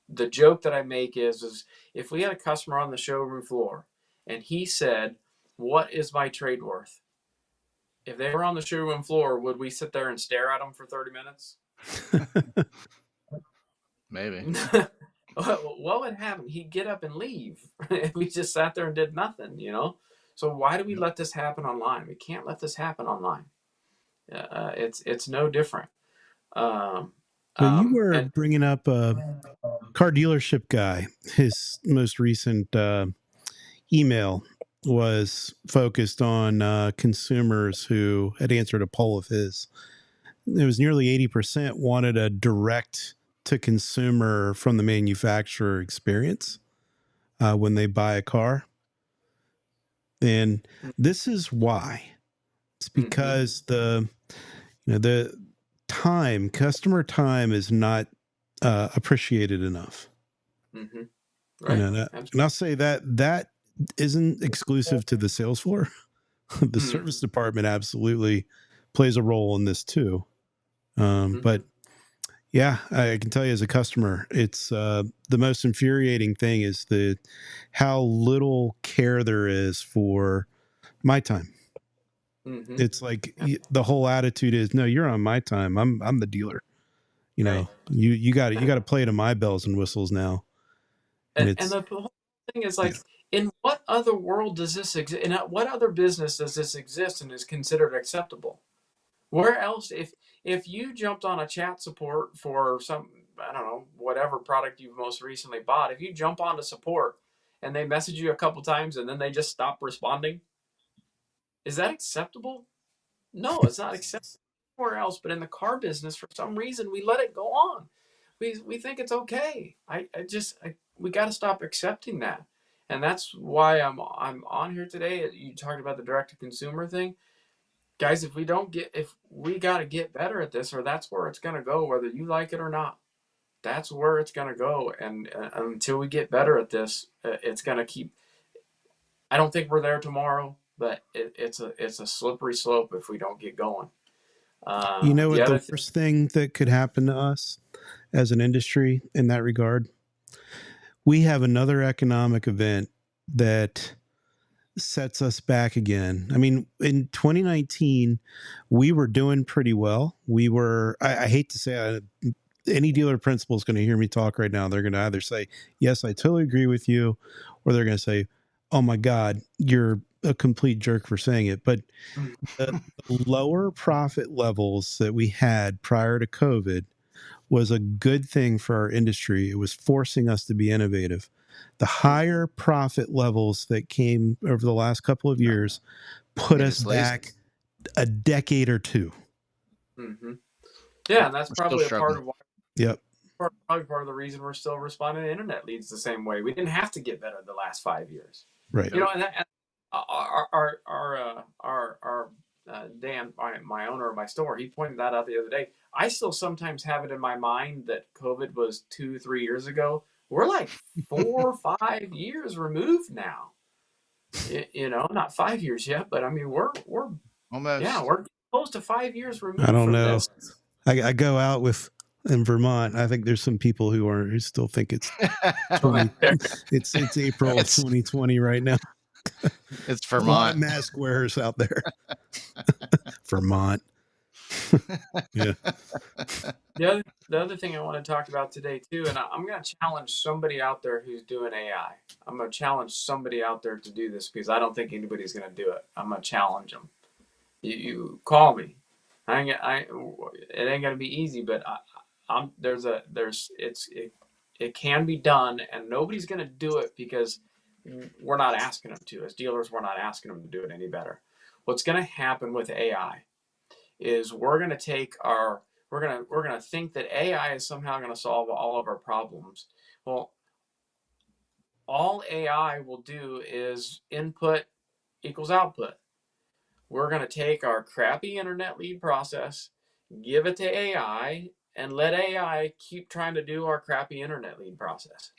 B: The joke that I make is if we had a customer on the showroom floor and he said, "What is my trade worth?" If they were on the showroom floor, would we sit there and stare at them for 30 minutes?
C: maybe.
B: What would happen? He'd get up and leave if we just sat there and did nothing. So why do we
C: Yep.
B: let this happen online? We can't let this happen online. It's no different. Um,
A: Well, you were
B: and
A: bringing up a car dealership guy. His most recent email was focused on consumers who had answered a poll of his. It was nearly 80% wanted a direct to consumer from the manufacturer experience when they buy a car. And this is why. It's
B: mm-hmm,
A: because the customer time is not appreciated enough.
B: mm-hmm,
A: You
B: right.
A: know, and I'll say that isn't exclusive to the sales floor. The service
B: Mm-hmm,
A: department absolutely plays a role in this too.
B: mm-hmm,
A: But yeah, I can tell you as a customer, it's the most infuriating thing is how little care there is for my time.
B: mm-hmm.
A: It's like the whole attitude is, no, you're on my time. I'm the dealer.
B: Right.
A: You got to play to my bells and whistles now. And
B: And
A: it's
B: the whole thing is
A: yeah.
B: like, in what other world does this exist? In what other business does this exist and is considered acceptable? Where else, if you jumped on a chat support for some, I don't know, whatever product you've most recently bought, if you jump onto support and they message you a couple times and then they just stop responding, is that acceptable? No, it's not acceptable anywhere else. But in the car business, for some reason, we let it go on. We think it's okay. We got to stop accepting that, and that's why I'm on here today. You talked about the direct to consumer thing, guys. If we got to get better at this, or that's where it's going to go, whether you like it or not. That's where it's going to go, and until we get better at this, it's going to keep. I don't think we're there tomorrow, but it's a slippery slope if we don't get going.
A: You know
B: The
A: what the
B: other thing,
A: worst thing that could happen to us as an industry in that regard? We have another economic event that sets us back again. I mean, in 2019, we were doing pretty well. I hate to say any dealer principal is going to hear me talk right now. They're going to either say, yes, I totally agree with you, or they're going to say, oh my God, you're a complete jerk for saying it. But the lower profit levels that we had prior to COVID was a good thing for our industry. It was forcing us to be innovative. The higher profit levels that came over the last couple of years put
C: Made
A: us
C: us lazy.
A: back a decade or two.
B: mm-hmm. Yeah, and that's
C: We're still
B: probably a part
C: struggling.
B: of why
A: Yep.
B: probably part of the reason we're still responding to internet leads the same way. We didn't have to get better the last 5 years.
A: Right.
C: Nope.
B: And our Dan, my owner of my store, he pointed that out the other day. I still sometimes have it in my mind that COVID was 2-3 years ago. We're like 4 or 5 years removed now. Not 5 years yet, but I mean we're yeah
C: Almost.
B: we're close to 5 years
A: I
B: removed
A: don't
B: from
A: know.
B: this.
A: I go out in Vermont. I think there's some people who still think it's 20. It's April of 2020 right now.
C: It's
A: A lot of
C: Vermont.
A: mask wearers out there. Vermont. Yeah.
B: The other thing I want to talk about today too, and I'm going to challenge somebody out there who's doing AI. I'm going to challenge somebody out there to do this because I don't think anybody's going to do it. I'm going to challenge them. You call me. It ain't going to be easy, but it can be done, and nobody's going to do it because we're not asking them to. As dealers, we're not asking them to do it any better. What's going to happen with AI is we're going to think that AI is somehow going to solve all of our problems. Well, all AI will do is input equals output. We're going to take our crappy internet lead process, give it to AI, and let AI keep trying to do our crappy internet lead process.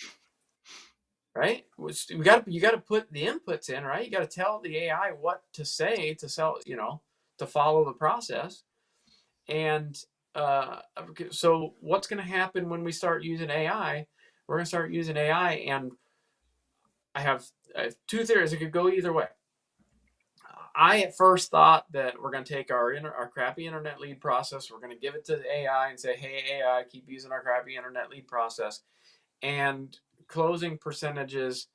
B: Right? You got to put the inputs in, right? You got to tell the AI what to say to to follow the process. And so what's going to happen when we start using AI? We're going to start using AI, and I have two theories. It could go either way. I at first thought that we're going to take our crappy internet lead process, we're going to give it to the AI and say, hey, AI, keep using our crappy internet lead process. And closing percentages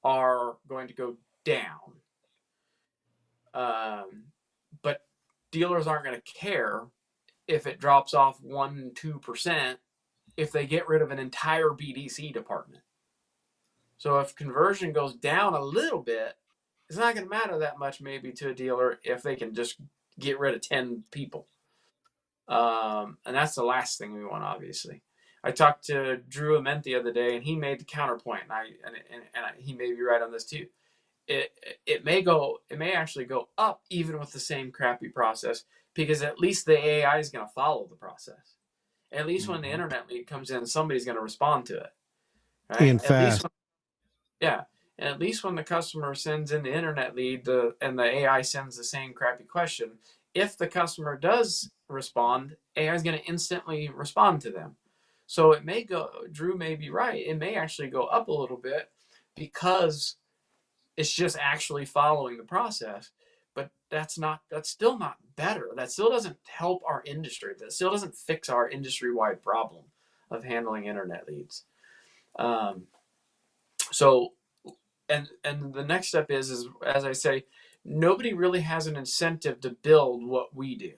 B: are going to go down. But dealers aren't going to care if it drops off 1-2% if they get rid of an entire BDC department. So if conversion goes down a little bit, it's not going to matter that much maybe to a dealer if they can just get rid of 10 people. And that's the last thing we want, obviously. I talked to Drew Ament the other day, and he made the counterpoint, and he may be right on this too. It may actually go up even with the same crappy process, because at least the AI is going to follow the process. At least when the internet lead comes in, somebody's going to respond to it, right?
A: And fast.
B: Yeah. And at least when the customer sends in the internet lead, and the AI sends the same crappy question, if the customer does respond, AI is going to instantly respond to them. So it may go, Drew may be right, it may actually go up a little bit because it's just actually following the process. But that's still not better. That still doesn't help our industry. That still doesn't fix our industry-wide problem of handling internet leads. So the next step is as I say, nobody really has an incentive to build what we do.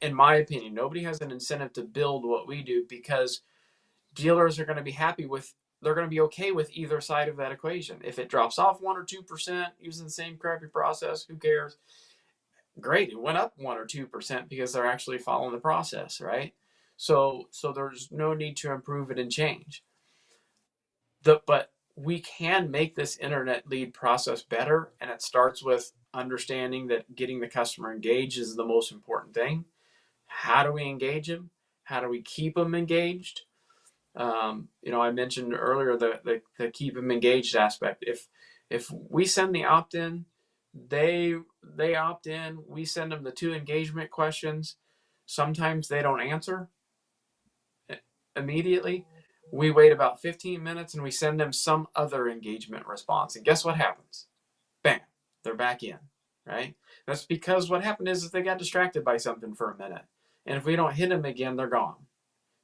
B: In my opinion, nobody has an incentive to build what we do, because dealers are going to be they're going to be okay with either side of that equation. If it drops off 1 or 2% using the same crappy process, who cares? Great, it went up 1 or 2% because they're actually following the process, right? So there's no need to improve it and change. But we can make this internet lead process better, and it starts with understanding that getting the customer engaged is the most important thing. How do we engage them? How do we keep them engaged? I mentioned earlier the keep them engaged aspect. If we send the opt-in, they opt in. We send them the 2 engagement questions. Sometimes they don't answer immediately. We wait about 15 minutes and we send them some other engagement response. And guess what happens? Bam, they're back in, right? That's because what happened is they got distracted by something for a minute. And if we don't hit them again, they're gone.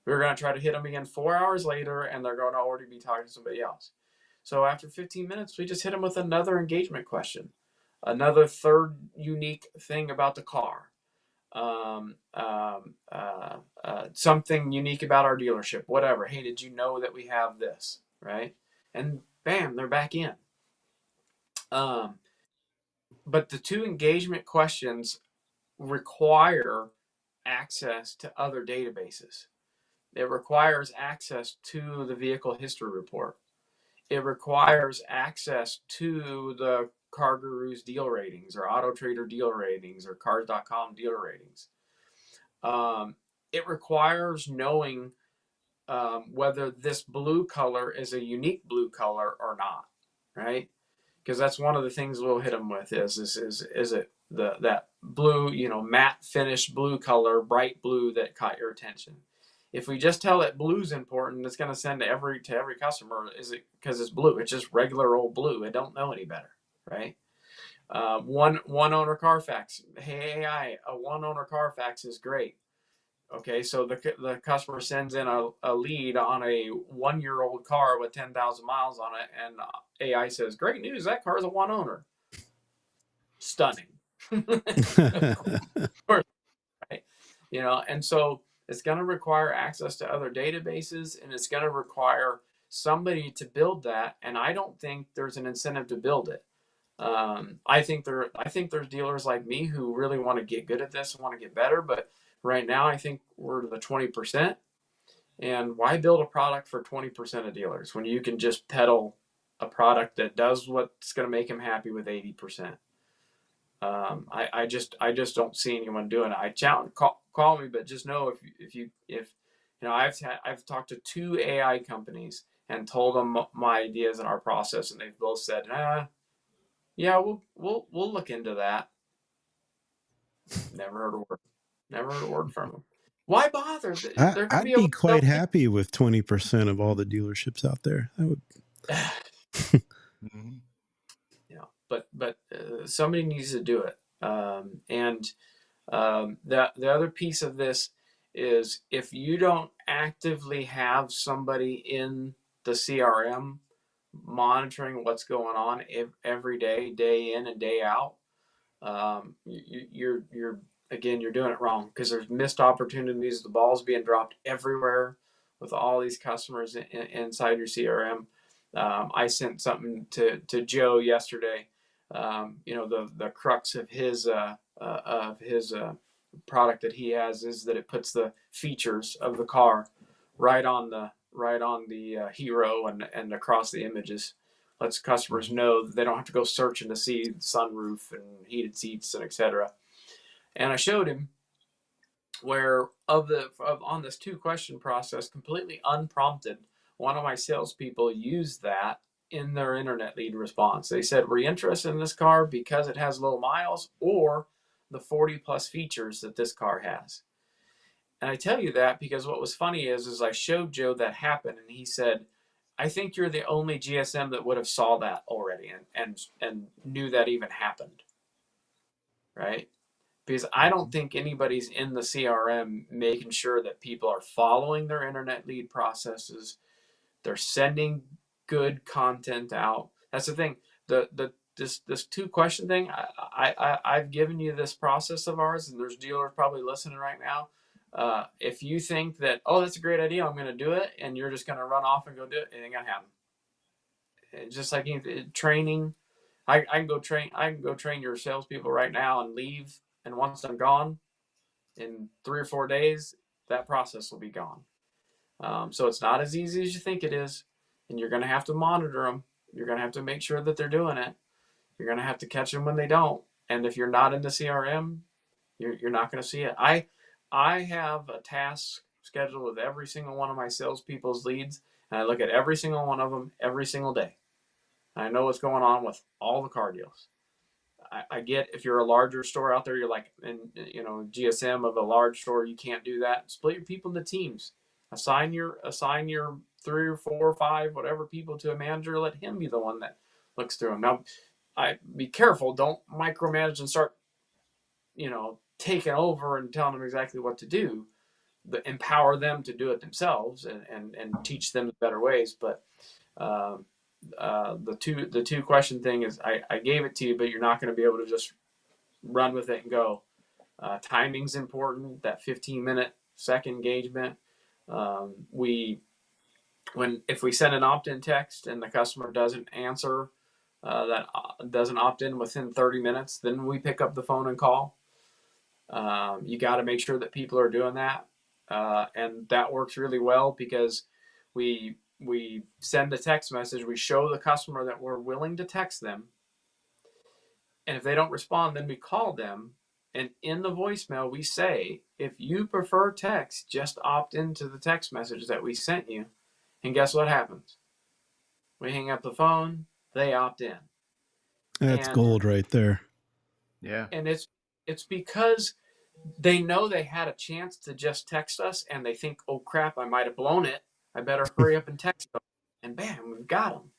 B: We're going to try to hit them again 4 hours later, and they're going to already be talking to somebody else. So after 15 minutes, we just hit them with another engagement question, another third unique thing about the car, something unique about our dealership, whatever. Hey, did you know that we have this, right? And bam, they're back in. But the 2 engagement questions require access to other databases. It requires access to the vehicle history report. It requires access to the Car Guru's deal ratings, or Auto Trader deal ratings, or Cars.com deal ratings. It requires knowing whether this blue color is a unique blue color or not, right? Because that's one of the things we'll hit them with is that blue, matte finish blue color, bright blue that caught your attention. If we just tell it blue's important, it's going to send to every customer. Is it because it's blue? It's just regular old blue. It don't know any better, right? One owner Carfax. Hey AI, a one owner Carfax is great. Okay, so the customer sends in a lead on a 1-year-old car with 10,000 miles on it, and AI says, "Great news, that car is a one owner." Stunning. Of course, right? And so it's going to require access to other databases, and it's going to require somebody to build that. And I don't think there's an incentive to build it. I think there's dealers like me who really want to get good at this and want to get better, but right now I think we're the 20%. And why build a product for 20% of dealers when you can just peddle a product that does what's going to make them happy with 80%? I just don't see anyone doing it. I challenge, call me, but just know if I've talked to 2 AI companies and told them my ideas and our process, and they've both said, yeah, we'll look into that. Never heard a word. Never heard a word from them. Why bother? They're going to be
A: I'd
B: able
A: be
B: to sell
A: quite happy with 20% of all the dealerships out there. That would.
C: Mhm.
B: but somebody needs to do it. And the other piece of this is if you don't actively have somebody in the CRM monitoring what's going on every day in and day out, you're again, you're doing it wrong, because there's missed opportunities. The ball's being dropped everywhere with all these customers inside your CRM. I sent something to Joe yesterday. The crux of his product that he has is that it puts the features of the car right on the hero and across the images. Lets customers know that they don't have to go searching to see sunroof and heated seats and etc. And I showed him where on this 2-question process, completely unprompted, one of my salespeople used that in their internet lead response. They said, "Were you interested in this car because it has low miles or the 40 plus features that this car has?" And I tell you that because what was funny is I showed Joe that happen, and he said, "I think you're the only GSM that would have saw that already and knew that even happened." Right? Because I don't think anybody's in the CRM making sure that people are following their internet lead processes. They're sending good content out. That's the thing. This 2-question thing. I've given you this process of ours, and there's dealers probably listening right now. If you think that, oh, that's a great idea, I'm going to do it, and you're just going to run off and go do it, it ain't going to happen. It's just like training. I can go train your salespeople right now and leave, and once I'm gone, in 3 or 4 days, that process will be gone. So it's not as easy as you think it is, and you're going to have to monitor them. You're going to have to make sure that they're doing it. You're going to have to catch them when they don't. And if you're not in the CRM, you're not going to see it. I have a task scheduled with every single one of my salespeople's leads, and I look at every single one of them every single day. I know what's going on with all the car deals. I get if you're a larger store out there, you're like, in GSM of a large store, you can't do that. Split your people into teams. Assign your 3 or 4 or 5 whatever people to a manager. Let him be the one that looks through them. Now, be careful. Don't micromanage and start taking over and telling them exactly what to do. But empower them to do it themselves and teach them the better ways. But the 2-question thing is I gave it to you, but you're not going to be able to just run with it and go. Timing's important. That 15-minute second engagement. If we send an opt-in text and the customer doesn't answer, that doesn't opt in within 30 minutes, then we pick up the phone and call. You got to make sure that people are doing that, and that works really well because we send a text message. We show the customer that we're willing to text them, and if they don't respond, then we call them. And in the voicemail, we say, if you prefer text, just opt into the text message that we sent you. And guess what happens? We hang up the phone, they opt in.
A: That's
B: And
A: gold right there.
C: Yeah.
B: And it's because they know they had a chance to just text us, and they think, oh crap, I might have blown it. I better hurry up and text them. And bam, we've got them.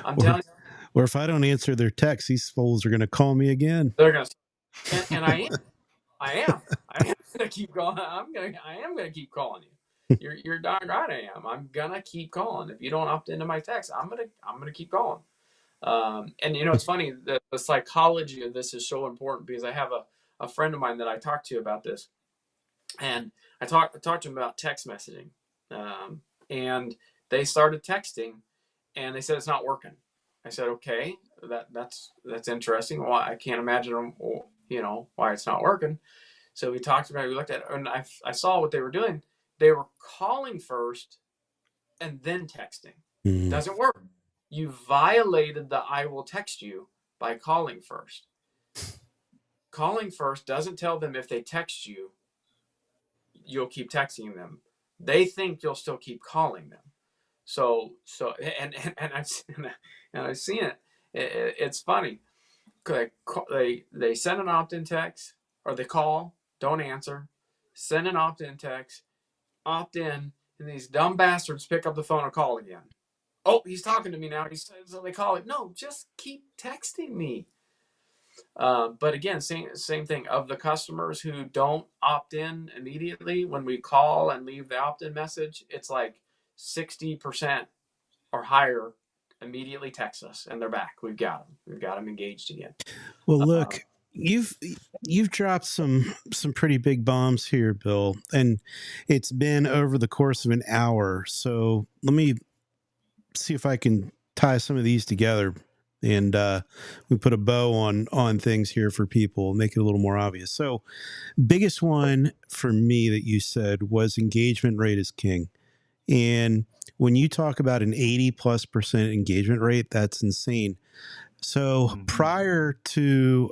B: I'm
A: Or
B: telling you,
A: or if I don't answer their text, these fools are going to call me again.
B: they're gonna. And I am gonna keep going. I am gonna keep calling you. You're darn right I am. I'm gonna keep calling. If you don't opt into my text, I'm gonna keep calling. And it's funny that the psychology of this is so important, because I have a friend of mine that I talked to about this, and I talked to him about text messaging, and they started texting, and they said it's not working. I said, okay, that's interesting. Well, I can't imagine why it's not working. So we talked about it, we looked at it, and I saw what they were doing. They were calling first and then texting.
A: Mm.
B: Doesn't work. You violated the I will text you by calling first. Calling first doesn't tell them if they text you, you'll keep texting them. They think you'll still keep calling them. So and I've seen it. It's funny. They send an opt-in text, or they call, don't answer, send an opt-in text, opt in, and these dumb bastards pick up the phone and call again. Oh, he's talking to me now. So they call it. No, just keep texting me. But again, same thing of the customers who don't opt in immediately. When we call and leave the opt-in message, it's like 60% or higher immediately text us, and they're back. We've got them. We've got them engaged again.
A: Well,
B: Um,
A: look, you've dropped some pretty big bombs here, Bill, and it's been over the course of an hour. So let me see if I can tie some of these together, and we put a bow on things here for people, make it a little more obvious. So, biggest one for me that you said was engagement rate is king, and when you talk about an 80+% engagement rate, that's insane. So prior to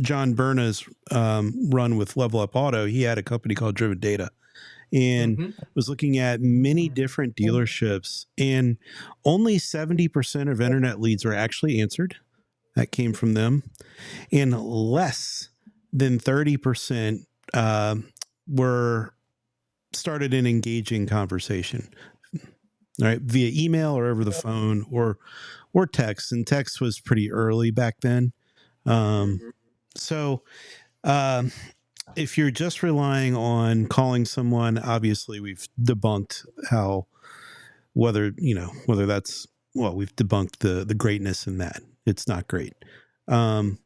A: John Berna's run with Level Up Auto, he had a company called Driven Data, and
B: mm-hmm,
A: was looking at many different dealerships, and only 70% of internet leads were actually answered. That came from them, and less than 30% were started an engaging conversation, right, via email or over the phone or text. And text was pretty early back then.
B: mm-hmm,
A: So um, if you're just relying on calling someone, obviously we've debunked how whether that's, well, we've debunked the greatness in that. It's not great. Um,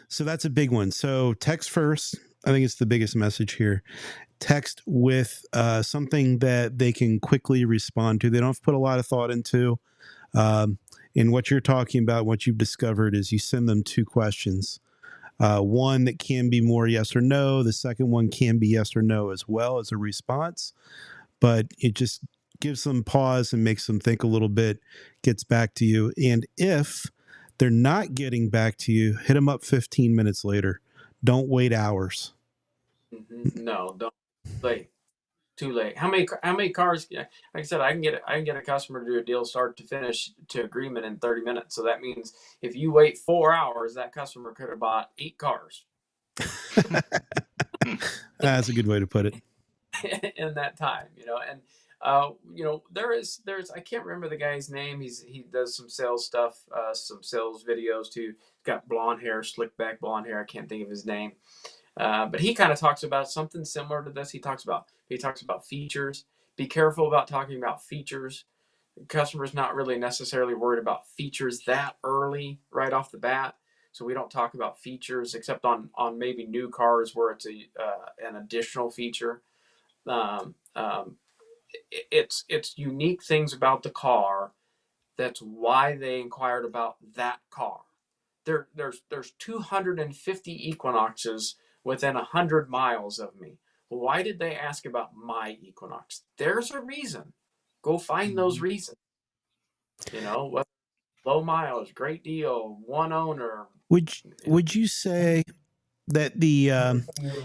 A: so that's a big one. So text first. I think it's the biggest message here. Text with something that they can quickly respond to. They don't have to put a lot of thought into. Um, and what you're talking about, what you've discovered, is you send them two questions. One that can be more yes or no. The second one can be yes or no as well as a response, but it just gives them pause and makes them think a little bit, gets back to you. And if they're not getting back to you, hit them up 15 minutes later. Don't wait hours.
B: mm-hmm. No, don't late. Too late. How many cars? Like I said, I can get a customer to do a deal start to finish to agreement in 30 minutes. So that means if you wait 4 hours, that customer could have bought 8 cars
A: That's a good way to put it.
B: in that time. And there's I can't remember the guy's name. He does some sales stuff, some sales videos too. He's got blonde hair, slick back blonde hair. I can't think of his name. But he kind of talks about something similar to this. He talks about features. Be careful about talking about features. The customer's not really necessarily worried about features that early right off the bat. So we don't talk about features except on maybe new cars where it's an additional feature. Um, um, it's unique things about the car. That's why they inquired about that car. There's 250 Equinoxes within 100 miles of me. Why did they ask about my Equinox? There's a reason. Go find those reasons. What low miles, great deal, one owner.
A: Would you say that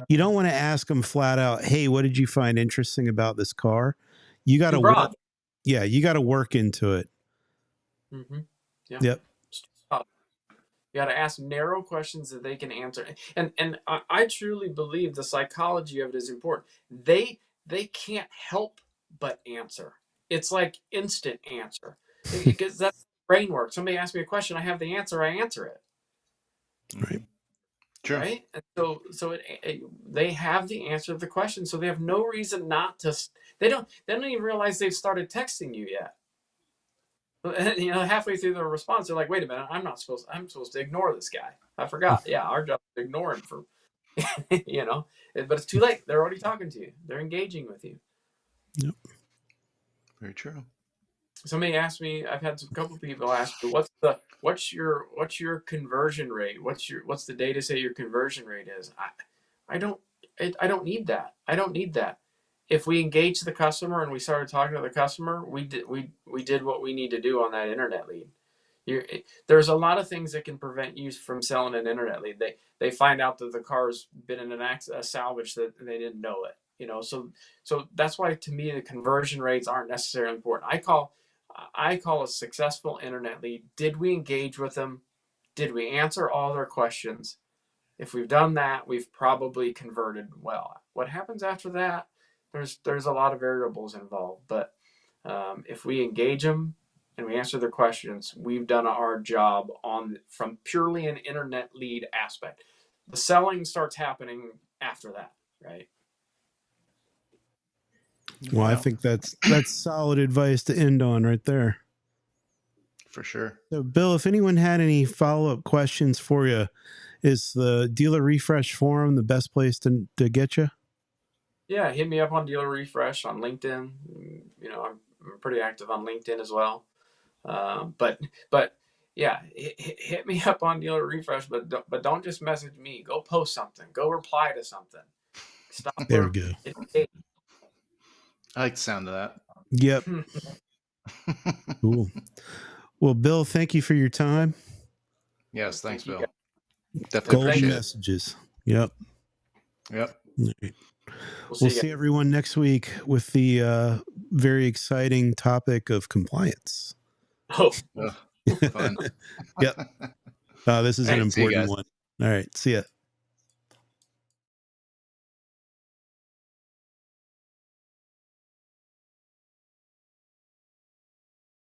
A: you don't want to ask them flat out, hey, what did you find interesting about this car? You got
B: Too
A: to work.
B: broad.
A: Yeah, you got to work into it.
B: Mm-hmm. Yeah.
A: Yep.
B: You got to ask narrow questions that they can answer. And I truly believe the psychology of it is important. They can't help but answer. It's like instant answer because that's brain work. Somebody asks me a question, I have the answer, I answer it.
A: Right.
C: True.
B: Right. And so they have the answer to the question, so they have no reason not to. They don't even realize they've started texting you yet. You know, halfway through the response, they're like, "Wait a minute, I'm supposed to ignore this guy. I forgot. Yeah, our job is to ignore him for, you know." But it's too late. They're already talking to you. They're engaging with you.
A: Yep.
C: Very true.
B: Somebody asked me. I've had a couple people ask me, what's your conversion rate? What's the data say your conversion rate is?" I don't I don't need that. I don't need that. If we engage the customer and we started talking to the customer, we did what we need to do on that internet lead. There's a lot of things that can prevent you from selling an internet lead. They find out that the car's been in a salvage that they didn't know it. You know, so that's why to me the conversion rates aren't necessarily important. I call a successful internet lead. Did we engage with them? Did we answer all their questions? If we've done that, we've probably converted well. What happens after that? There's a lot of variables involved, but if we engage them and we answer their questions, we've done our job from purely an internet lead aspect. The selling starts happening after that, right?
A: Well, I think that's solid advice to end on right there.
C: For sure.
A: So, Bill, if anyone had any follow-up questions for you, is the Dealer Refresh forum the best place to get you?
B: Yeah, hit me up on Dealer Refresh on LinkedIn. You know, I'm pretty active on LinkedIn as well. But yeah, hit me up on Dealer Refresh, but don't just message me. Go post something. Go reply to something. Stop.
A: There we go.
C: I like the sound of that.
A: Yep. Cool. Well, Bill, thank you for your time.
C: Yes, thanks, Bill.
B: Yeah.
C: Definitely
A: Golden
C: appreciate
A: messages. Yep.
C: Yep.
A: Right. We'll see everyone next week with the very exciting topic of compliance.
B: Oh,
C: fun.
A: Yep. This is an important one. All right. See ya.